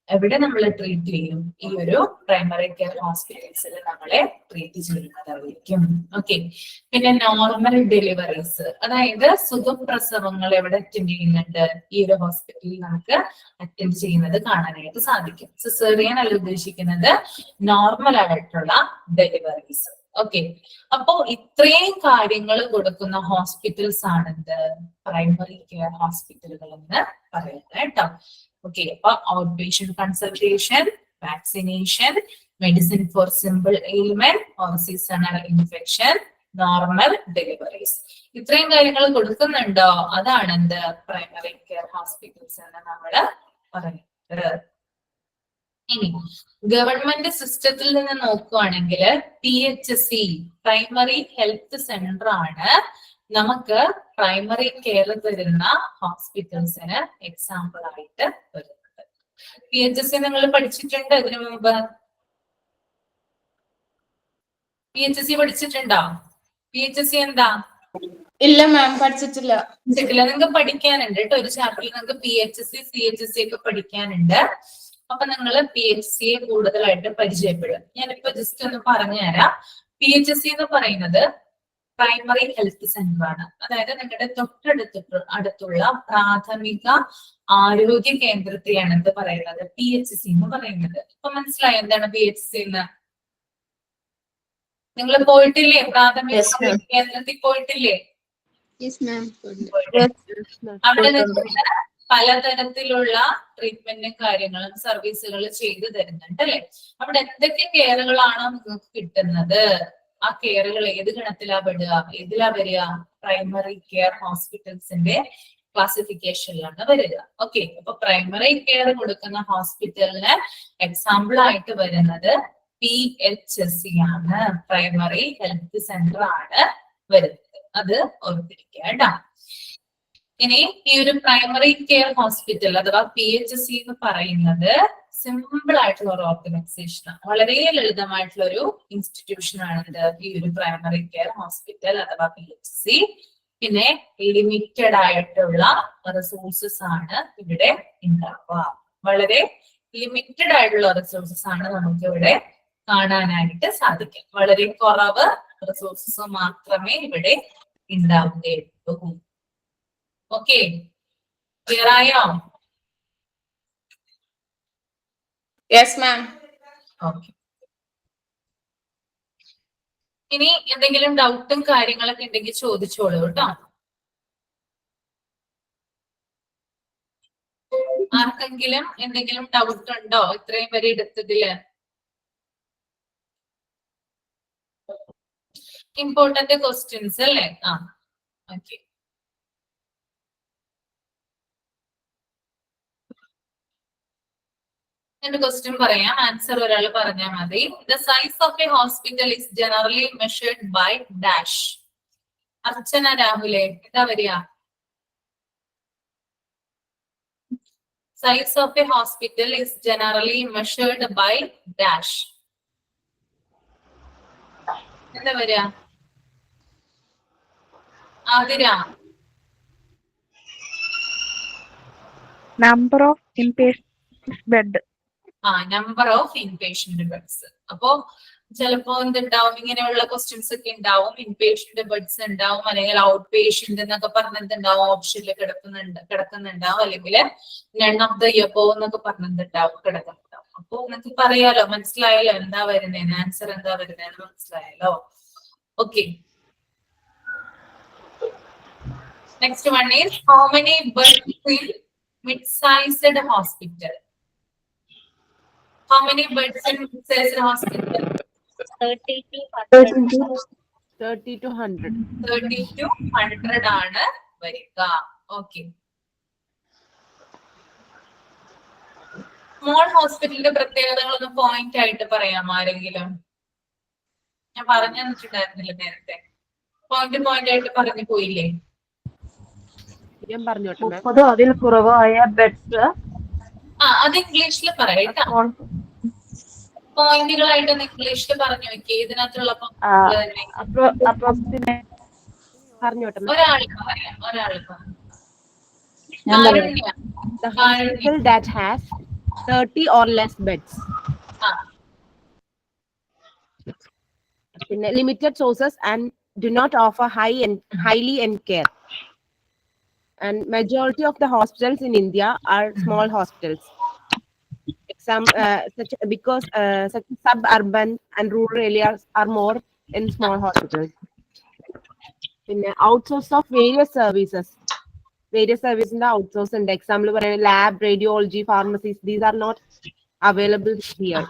എവിടെ നമ്മൾ ട്രീറ്റ് ചെയ്യും? ഈ ഒരു പ്രൈമറി കെയർ ഹോസ്പിറ്റൽസിൽ നമ്മളെ ട്രീറ്റ് ചെയ്യുന്നതായിരിക്കും. ഓക്കെ. പിന്നെ നോർമൽ ഡെലിവറീസ്, അതായത് സുഖപ്രസവങ്ങൾ എവിടെ അറ്റൻഡ് ചെയ്യുന്നുണ്ട്? ഈ ഒരു ഹോസ്പിറ്റലിൽ നമുക്ക് അറ്റൻഡ് ചെയ്യുന്നത് കാണാനായിട്ട് സാധിക്കും. സിസേറിയൻ അല്ല ഉദ്ദേശിക്കുന്നത്, നോർമൽ ആയിട്ടുള്ള ഡെലിവറീസ്. ഓക്കെ. അപ്പോ ഇത്രയും കാര്യങ്ങൾ കൊടുക്കുന്ന ഹോസ്പിറ്റൽസ് ആണെന്ത്? പ്രൈമറി കെയർ ഹോസ്പിറ്റലുകൾ എന്ന് പറയുന്നത് കേട്ടോ. ഓക്കെ. അപ്പൊ out patient consultation, vaccination, medicine four simple ailment or seasonal infection, normal deliveries, ഇത്രയും കാര്യങ്ങൾ കൊടുക്കുന്നുണ്ടോ? അതാണ് എന്ത്? പ്രൈമറി കെയർ ഹോസ്പിറ്റൽസ് എന്ന് നമ്മള് പറയുന്നത്. ഇനി ഗവൺമെന്റ് സിസ്റ്റത്തിൽ നിന്ന് നോക്കുകയാണെങ്കിൽ PHC, പ്രൈമറി ഹെൽത്ത് സെന്റർ ആണ് നമുക്ക് പ്രൈമറി കെയർ തരുന്ന ഹോസ്പിറ്റൽസിന് എക്സാമ്പിൾ ആയിട്ട് വരുന്നത്. PHC നിങ്ങൾ പഠിച്ചിട്ടുണ്ട് ഇതിനു മുമ്പ്? PHC പഠിച്ചിട്ടുണ്ടോ? PHC എന്താ? ഇല്ല മാം, പഠിച്ചിട്ടില്ല. നിങ്ങൾക്ക് പഠിക്കാനുണ്ട് കേട്ടോ. ഒരു ചാപ്റ്ററിൽ നിങ്ങൾക്ക് PHC, CHC ഒക്കെ പഠിക്കാനുണ്ട്. അപ്പൊ നിങ്ങൾ PHC യെ കൂടുതലായിട്ട് പരിചയപ്പെടും. ഞാനിപ്പോ ജസ്റ്റ് ഒന്ന് പറഞ്ഞുതരാം. PHC എന്ന് പറയുന്നത് പ്രൈമറി ഹെൽത്ത് സെന്റർ ആണ്. അതായത് നിങ്ങളുടെ അടുത്തുള്ള പ്രാഥമിക ആരോഗ്യ കേന്ദ്രത്തെയാണ് എന്ത് പറയുന്നത്? PHC എന്ന് പറയുന്നത്. ഇപ്പൊ മനസ്സിലായോ എന്താണ് PHC എന്ന്? നിങ്ങൾ പോയിട്ടില്ലേ? പ്രാഥമിക ആരോഗ്യ കേന്ദ്രത്തിൽ പോയിട്ടില്ലേ? അവിടെ നിങ്ങൾക്ക് പലതരത്തിലുള്ള ട്രീറ്റ്മെന്റും കാര്യങ്ങളും സർവീസുകൾ ചെയ്തു തരുന്നുണ്ട് അല്ലെ? അവിടെ എന്തൊക്കെ കെയറുകളാണോ നിങ്ങൾക്ക് കിട്ടുന്നത്? ആ കെയറുകൾ ഏത് ഗണത്തിലാ പെടുക? ഏതിലാ വരിക? പ്രൈമറി കെയർ ഹോസ്പിറ്റൽസിന്റെ ക്ലാസിഫിക്കേഷനിലാണ് വരിക. ഓക്കെ, അപ്പൊ പ്രൈമറി കെയർ കൊടുക്കുന്ന ഹോസ്പിറ്റലിന് എക്സാമ്പിൾ ആയിട്ട് വരുന്നത് PHC ആണ്. പ്രൈമറി ഹെൽത്ത് സെന്റർ ആണ് വരുന്നത്. അത് ഓർത്തിരിക്കുക കേട്ടോ. ഇനി ഈ ഒരു പ്രൈമറി കെയർ ഹോസ്പിറ്റൽ അഥവാ PHC എന്ന് പറയുന്നത് സിമ്പിൾ ആയിട്ടുള്ള ഒരു ഓർഗനൈസേഷൻ ആണ്. വളരെ ലളിതമായിട്ടുള്ള ഒരു ഇൻസ്റ്റിറ്റ്യൂഷൻ ആണ് ഈ ഒരു പ്രൈമറി കെയർ ഹോസ്പിറ്റൽ അഥവാ PHC. പിന്നെ ലിമിറ്റഡ് ആയിട്ടുള്ള റിസോഴ്സസ് ആണ് ഇവിടെ ഉണ്ടാവുക. വളരെ ലിമിറ്റഡ് ആയിട്ടുള്ള റിസോഴ്സസ് ആണ് നമുക്ക് ഇവിടെ കാണാനായിട്ട് സാധിക്കും. വളരെ കുറവ് റിസോഴ്സസ് മാത്രമേ ഇവിടെ ഉണ്ടാവുകയുള്ളൂ. ഓക്കെ, ക്ലിയർ ആയോ? Yes ma'am. ഓക്കെ, ഇനി എന്തെങ്കിലും ഡൗട്ടും കാര്യങ്ങളൊക്കെ ഉണ്ടെങ്കിൽ ചോദിച്ചോളൂ കേട്ടോ. ആർക്കെങ്കിലും എന്തെങ്കിലും ഡൗട്ട് ഉണ്ടോ ഇത്രയും വരെ എടുത്തതില്? ഇമ്പോർട്ടന്റ് ക്വസ്റ്റ്യൻസ് അല്ലേ? ഓക്കെ. എന്റെ ക്വസ്റ്റ്യൻ പറയാം, ആൻസർ ഒരാൾ പറഞ്ഞാൽ മതി. The size of a hospital is generally measured by dash. Archana രാഹുലെ എന്താ വരിക? Size of a hospital is generally measured by dash. എന്താ വരിക? Athira. Number of inpatients bed. Number of inpatient beds. അപ്പോ ചിലപ്പോ എന്തുണ്ടാവും, ഇങ്ങനെയുള്ള ക്വസ്റ്റ്യൻസ് ഒക്കെ ഉണ്ടാവും. ഇൻപേഷ്യന്റ് ബെഡ്സ് ഉണ്ടാവും, അല്ലെങ്കിൽ ഔട്ട് പേഷ്യന്റ് എന്നൊക്കെ പറഞ്ഞിട്ടുണ്ടാവും, ഓപ്ഷനിൽ കിടക്കുന്നുണ്ടാവും, അല്ലെങ്കിൽ നൺ ഓഫ് ദ എബോവ് എന്നൊക്കെ പറഞ്ഞിട്ടുണ്ടാവും, കിടക്കുന്നുണ്ടാവും. അപ്പൊ നിങ്ങൾക്ക് പറയാലോ, മനസ്സിലായല്ലോ എന്താ വരുന്നേന്ന്, ആൻസർ എന്താ വരുന്നേന്ന് മനസ്സിലായല്ലോ. Okay, next one is how many beds in mid-sized hospital? How many beds in mid-sized hospital? 30 to 100. 30 to 100 ആണ് വരിക. ഓക്കെ, സ്മോൾ ഹോസ്പിറ്റലിന്റെ പ്രത്യേകതകളൊന്ന് പോയിന്റ് ആയിട്ട് പറയാം ആരെങ്കിലും? ഞാൻ പറഞ്ഞു തന്നിട്ടുണ്ടായിരുന്നില്ല നേരത്തെ, പോയിന്റ് ആയിട്ട് പറഞ്ഞു പോയില്ലേ? ഞാൻ പറഞ്ഞോട്ടെ. 30 അതിൽ കുറവായ ബെഡ്സ്. അത് ഇംഗ്ലീഷിൽ പറയാം. പോയിന്റുകളായിട്ടൊന്ന് ഇംഗ്ലീഷിൽ പറഞ്ഞു നോക്കി. ഇതിനകത്തുള്ള പറഞ്ഞോട്ടെ. ഒരാൾ പറയാം. The hospital that has 30 or less beds. Limited sources and do not offer highly end care. And majority of the hospitals in India are small hospitals. Because such suburban and rural areas are more in small hospitals. Outsource of various services in the outsource and example lab, radiology, pharmacies, these are not available here.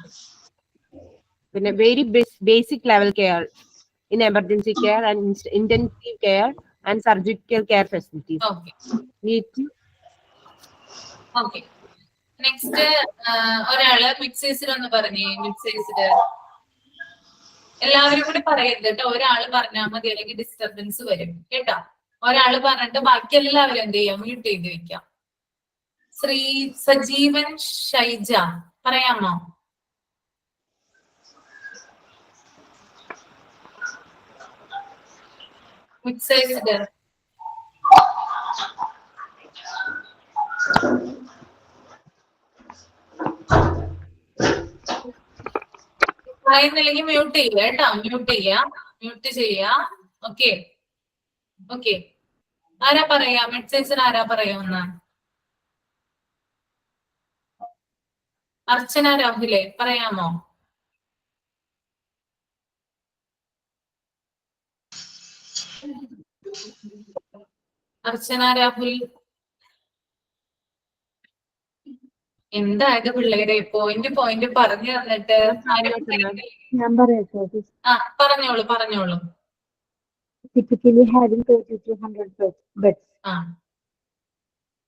Very basic level care in emergency care and intensive care and surgical care facilities. Okay. Next ഒരാള് mid സൈസിൽ ഒന്ന് പറഞ്ഞേ. Mid സൈസില് എല്ലാവരും കൂടി പറയരുത് കേട്ടോ. ഒരാള് പറഞ്ഞാൽ മതി, അല്ലെങ്കിൽ ഡിസ്റ്റർബൻസ് വരും കേട്ടോ. ഒരാള് പറഞ്ഞിട്ട് ബാക്കി എല്ലാവരും എന്ത് ചെയ്യാം, മ്യൂട്ട് ചെയ്ത് വെക്കാം. സജീവൻ ഷൈജ പറയാമോ? മിഡ്-സൈസ്ഡ് പറയുന്നില്ലെങ്കിൽ മ്യൂട്ട് ചെയ്യുക കേട്ടോ, മ്യൂട്ട് ചെയ്യാ. Okay okay. ആരാ പറയാ മിഡ്-സൈസിന്? ആരാ പറയാമെന്ന്? അർച്ചന രാഹുലേ പറയാമോ? അർച്ചന രാഹുൽ എന്തായത് പിള്ളേരെ പോയിന്റ് പറഞ്ഞു തന്നിട്ട് ഞാൻ പറയാം. പറഞ്ഞോളൂ. Typically having 30 to 100 beds.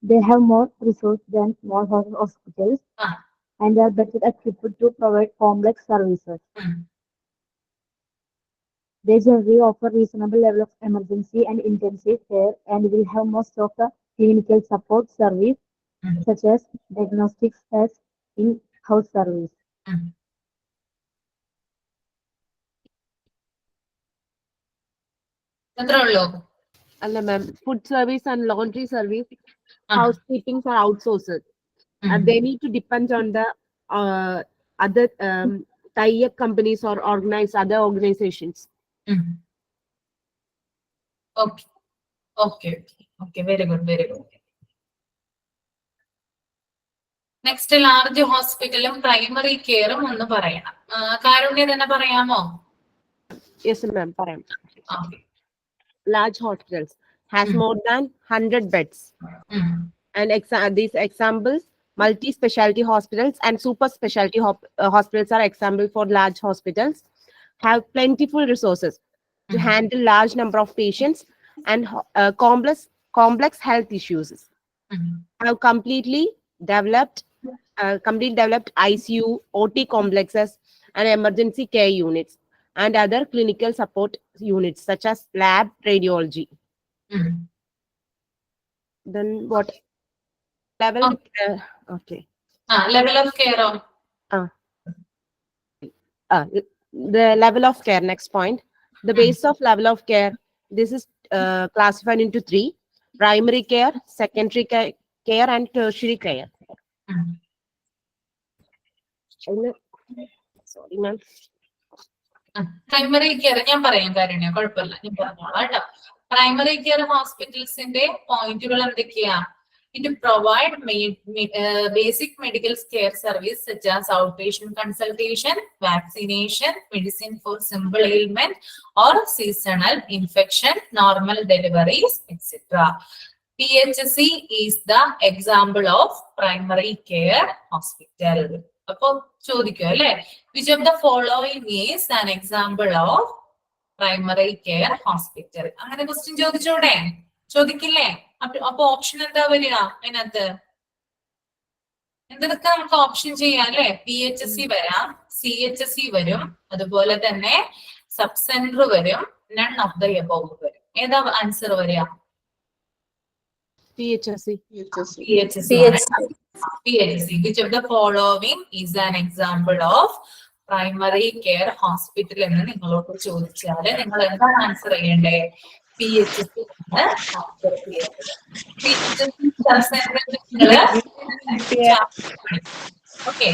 They have more resources than small hospitals and are better equipped to provide complex services. They generally offer reasonable level of emergency and intensive care and will have most of the clinical support service such as diagnostics as in-house service. Alla ma'am, food service and laundry service, housekeeping are outsourced. And they need to depend on the other tie-up companies or other organizations. Okay. Very good. Next large ഹോസ്പിറ്റലും primary കെയറും ഒന്ന് പറയണം. കാരുണ്യ തന്നെ പറയാമോ? Yes ma'am, പറയാം. Large hospitals has more than 100 beds. And these examples, multi-specialty hospitals and super specialty hospitals are example for large hospitals, have plentiful resources to handle large number of patients and complex health issues. Have completely developed ICU, OT complexes and emergency care units and other clinical support units such as lab radiology. Then what level? Okay. Level of care. The level of care. Next point. The base of level of care. This is classified into 3: primary care, secondary care, and tertiary care. Sorry, ma'am. Primary care ഞാൻ പറയാം കാരുണ്യ, കുഴപ്പമില്ല, ഞാൻ പറഞ്ഞോളാം കേട്ടോ. Primary care ഹോസ്പിറ്റൽസിന്റെ പോയിന്റുകൾ എന്തൊക്കെയാ? It provide basic medical care service such as outpatient consultation, vaccination, medicine for simple ailment or seasonal infection, normal deliveries, etc. PHC is the example of primary care hospital. അപ്പൊ ചോദിക്കും അല്ലെ, which of the following is an example of primary care hospital? അങ്ങനെ question ചോദിക്കില്ലേ? അപ്പൊ option എന്താ വരിക അതിനകത്ത്? എന്തൊക്കെ നമുക്ക് ഓപ്ഷൻ ചെയ്യാം അല്ലെ? PHC വരാം, CHC വരും, അതുപോലെ തന്നെ സബ് സെന്റർ വരും, നൺ ഓഫ് ദ എബോവ് വരും. ഏതാ ആൻസർ വരിക? PHC. Which of the following is an example of primary care hospital എന്ന് നിങ്ങളോട് ചോദിച്ചാല് നിങ്ങൾ എന്താണ് ആൻസർ ചെയ്യണ്ടേ? PHC okay.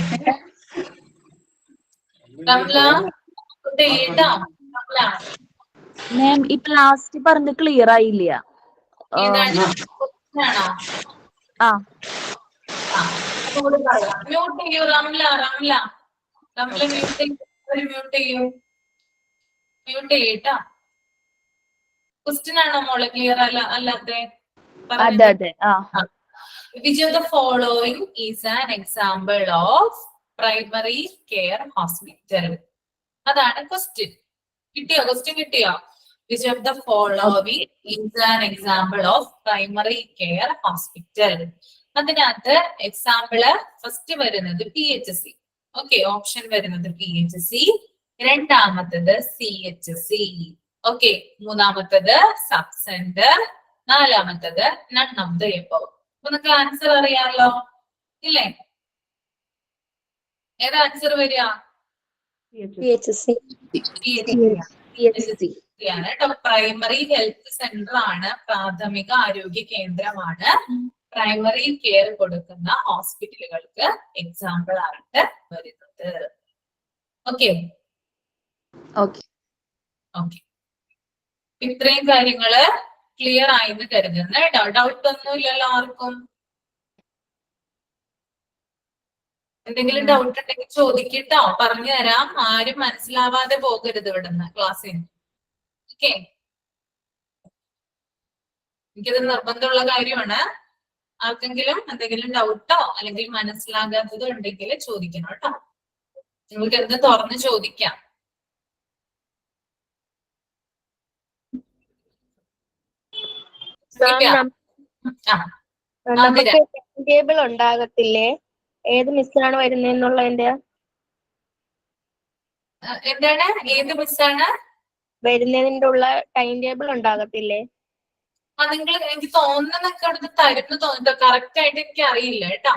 മാം ഇപ്പൊ ലാസ്റ്റ് പറഞ്ഞ് ക്ലിയർ ആയില്ല. മ്യൂട്ട് ചെയ്യൂ റംല, മ്യൂട്ട് ചെയ്യട്ടാ. ക്വസ്റ്റ്യൻ ആണോ മോളെ ക്ലിയർ അല്ലാതെ? Which of the following is an example of primary care hospital? അതാണ് ക്വസ്റ്റ്യൻ. കിട്ടിയോ? Which of the following is an example of primary care hospital? അതിനകത്ത് എക്സാമ്പിള് ഫസ്റ്റ് വരുന്നത് PHC. ഓക്കെ, ഓപ്ഷൻ വരുന്നത് PHC, രണ്ടാമത്തത് CHC. Okay, മൂന്നാമത്തത് sub centre, നാലാമത്തത് none of the above. അപ്പൊ നിങ്ങൾക്ക് ആൻസർ അറിയാമല്ലോ ഇല്ലേ? ഏതാ ആൻസർ വരിക? ആണ് കേട്ടോ. പ്രൈമറി ഹെൽത്ത് സെന്റർ ആണ്, പ്രാഥമിക ആരോഗ്യ കേന്ദ്രമാണ് പ്രൈമറി കെയർ കൊടുക്കുന്ന ഹോസ്പിറ്റലുകൾക്ക് എക്സാമ്പിൾ ആയിട്ട് വരുന്നത്. Okay okay. ഓക്കെ, ഇത്രയും കാര്യങ്ങള് ക്ലിയർ ആയെന്ന് കരുതുന്നു കേട്ടോ. ഡൗട്ട് ഒന്നും ഇല്ലല്ലോ ആർക്കും? എന്തെങ്കിലും ഡൗട്ട് ഉണ്ടെങ്കിൽ ചോദിക്കട്ടോ, പറഞ്ഞു തരാം. ആരും മനസ്സിലാവാതെ പോകരുത് ഇവിടുന്ന് ക്ലാസ്സിൽ. ഓക്കെ, എനിക്കത് നിർബന്ധമുള്ള കാര്യമാണ്. ആർക്കെങ്കിലും എന്തെങ്കിലും ഡൗട്ടോ അല്ലെങ്കിൽ മനസ്സിലാകാത്തതോ ഉണ്ടെങ്കിൽ ചോദിക്കണം കേട്ടോ. നിങ്ങൾക്ക് എന്ത് തുറന്ന് ചോദിക്കാം. നമുക്ക് ടേബിൾ ഉണ്ടാകത്തില്ലേ? ഏത് മിസ്സാണ് വരുന്നതെന്നുള്ളതിന്റെ എന്താണ്? ഏത് മിസ്സാണ് വരുന്നതിന്റെ ഉള്ള ടൈം ടേബിൾ ഉണ്ടാകത്തില്ലേ? നിങ്ങൾ എനിക്ക് തോന്നുന്നു നിങ്ങൾക്ക് അവിടുന്ന് തരുന്നു തോന്നുന്നു. കറക്റ്റ് ആയിട്ട് എനിക്ക് അറിയില്ല കേട്ടോ.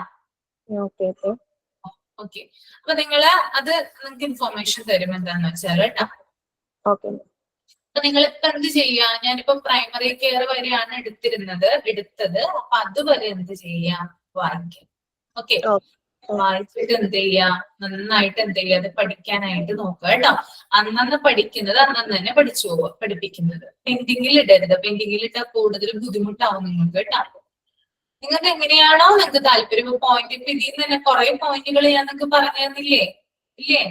ഓക്കെ, അപ്പൊ നിങ്ങള് അത് നിങ്ങൾക്ക് ഇൻഫോർമേഷൻ തരും എന്താന്ന് വെച്ചാൽ കേട്ടോ. അപ്പൊ നിങ്ങൾ ഇപ്പൊ എന്ത് ചെയ്യാ? ഞാനിപ്പോ പ്രൈമറി കെയർ വരെയാണ് എടുത്തത്. അപ്പൊ അതുവരെ എന്ത് ചെയ്യാം? വായിക്കാം. ഓക്കെ, വായിച്ചിട്ട് എന്ത് ചെയ്യാം? നന്നായിട്ട് എന്ത് ചെയ്യാ? അത് പഠിക്കാനായിട്ട് നോക്കുക കേട്ടോ. അന്നന്ന് പഠിക്കുന്നത് അന്നന്ന് തന്നെ പഠിച്ചു പോവുക. പഠിപ്പിക്കുന്നത് പെൻഡിങ്ങിൽ ഇടരുത്. പെൻഡിങ്ങിൽ ഇട്ടാൽ കൂടുതൽ ബുദ്ധിമുട്ടാവും നിങ്ങൾക്ക് കേട്ടോ. നിങ്ങൾക്ക് എങ്ങനെയാണോ നിങ്ങൾക്ക് താല്പര്യം. പോയിന്റ് ഇപ്പൊ ഇതിൽ നിന്ന് തന്നെ കുറെ പോയിന്റുകൾ ഞാൻ നിങ്ങൾക്ക് പറഞ്ഞു തന്നില്ലേ? ഇല്ലേ?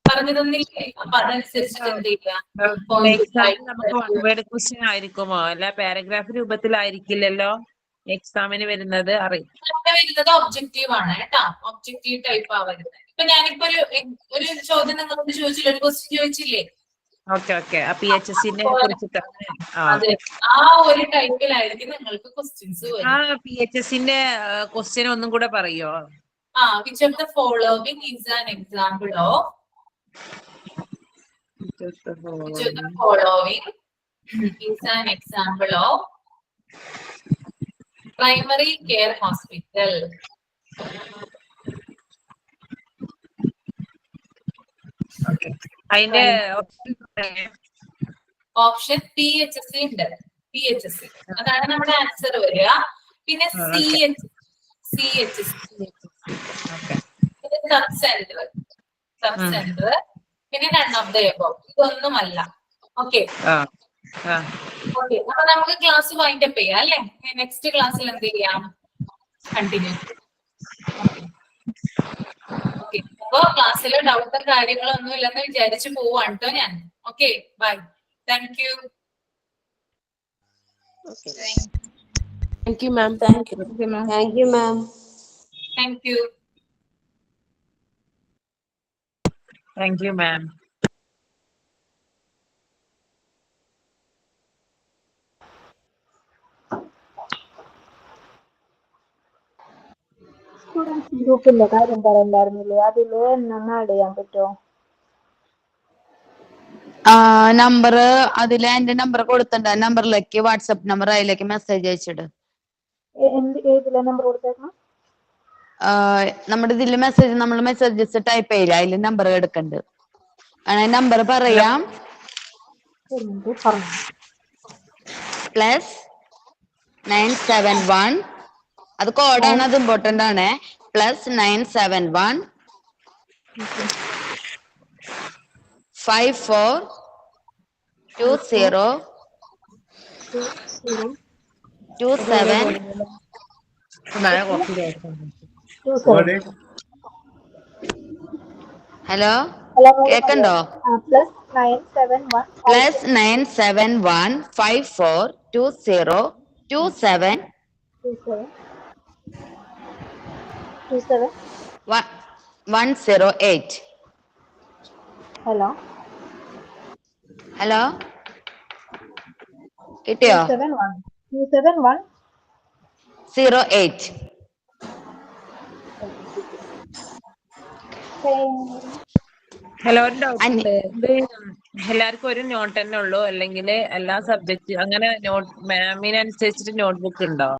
പറഞ്ഞു തന്നില്ലേ? അപ്പൊ അതനുസരിച്ചിട്ട് എന്ത് ചെയ്യാം? ക്വസ്റ്റ്യൻ ആയിരിക്കുമോ? അല്ല പാരഗ്രാഫ് രൂപത്തിലായിരിക്കില്ലല്ലോ എക്സാമിന് വരുന്നത്. വരുന്നത് ഒബ്ജക്റ്റീവ് ആണ് കേട്ടോ. ഒബ്ജക്റ്റീവ് ടൈപ്പ് ആ വരുന്നത്. ഇപ്പൊ ഞാനിപ്പോ ഒരു ചോദ്യം നിങ്ങളോട് ചോദിച്ചില്ലേ? ഒരു ക്വസ്റ്റ്യൻ ചോദിച്ചില്ലേ? PHSനെ കുറിച്ചിട്ട് അതെ, ആ ഒരു ടൈപ്പിലായിരിക്കും നിങ്ങൾക്ക് ക്വസ്റ്റ്യൻസ് വരുന്നത്. PHSന്റെ ക്വസ്റ്റ്യൻ ഒന്നും കൂടെ പറയോ? Which of the following is an example of primary care hospital? അതിന്റെ ഓപ്ഷൻ PHC ഉണ്ട്. PHC അതാണ് നമ്മുടെ ആൻസർ വരിക. പിന്നെ CHC സബ് സെന്റർ പിന്നെ none of the above. ഇതൊന്നുമല്ല. ഓക്കെ ഓക്കെ, അപ്പൊ നമുക്ക് ക്ലാസ് വൈൻഡ് അപ്പ് ചെയ്യാം അല്ലെ? നെക്സ്റ്റ് ക്ലാസ്സിൽ എന്ത് ചെയ്യാം? കണ്ടിന്യൂ. ഓക്കെ, അപ്പൊ ക്ലാസ്സിൽ ഡൗട്ടും കാര്യങ്ങളും ഒന്നും ഇല്ലെന്ന് വിചാരിച്ചു പോവാണ് കേട്ടോ ഞാൻ. Okay, bye. Thank you. Thank you, ma'am. Thank you, ma'am. Thank you. Thank you, ma'am. ഗ്രൂപ്പിന്റെ കാര്യം പറയണ്ടായിരുന്നില്ലേ? അതില് എന്നൊന്ന് ആഡ് ചെയ്യാൻ പറ്റുമോ? നമ്പർ അതില് എന്റെ നമ്പർ കൊടുത്തിട്ടുണ്ട്. നമ്പറിലേക്ക് വാട്സപ്പ് നമ്പർ, അതിലേക്ക് മെസ്സേജ് അയച്ചിട്. ഏതിലെ നമ്പർ കൊടുത്തേക്കണം? നമ്മുടെ ഇതില് മെസ്സേജ് നമ്മൾ മെസ്സേജസ് ടൈപ്പ് ചെയ്യില്ല, അതില് നമ്പർ എടുക്കണ്ട്. നമ്പർ പറയാം. +971 അത് കോഡാണ്, അത് ഇമ്പോർട്ടന്റ് ആണ്. +971 5420 27. ഹലോ, കേക്കണ്ടോ? +971 5420 27 108. ഹലോ ഹലോ, കിട്ടിയോ? 27108. ഹലോ, ഒരു ഡൗട്ട് ഉണ്ട്. എല്ലാവർക്കും ഒരു നോട്ട് തന്നെ ഉള്ളൂ അല്ലെങ്കിൽ എല്ലാ സബ്ജക്ട് അങ്ങനെ മാമിനനുസരിച്ചിട്ട് നോട്ട്ബുക്ക് ഉണ്ടോ?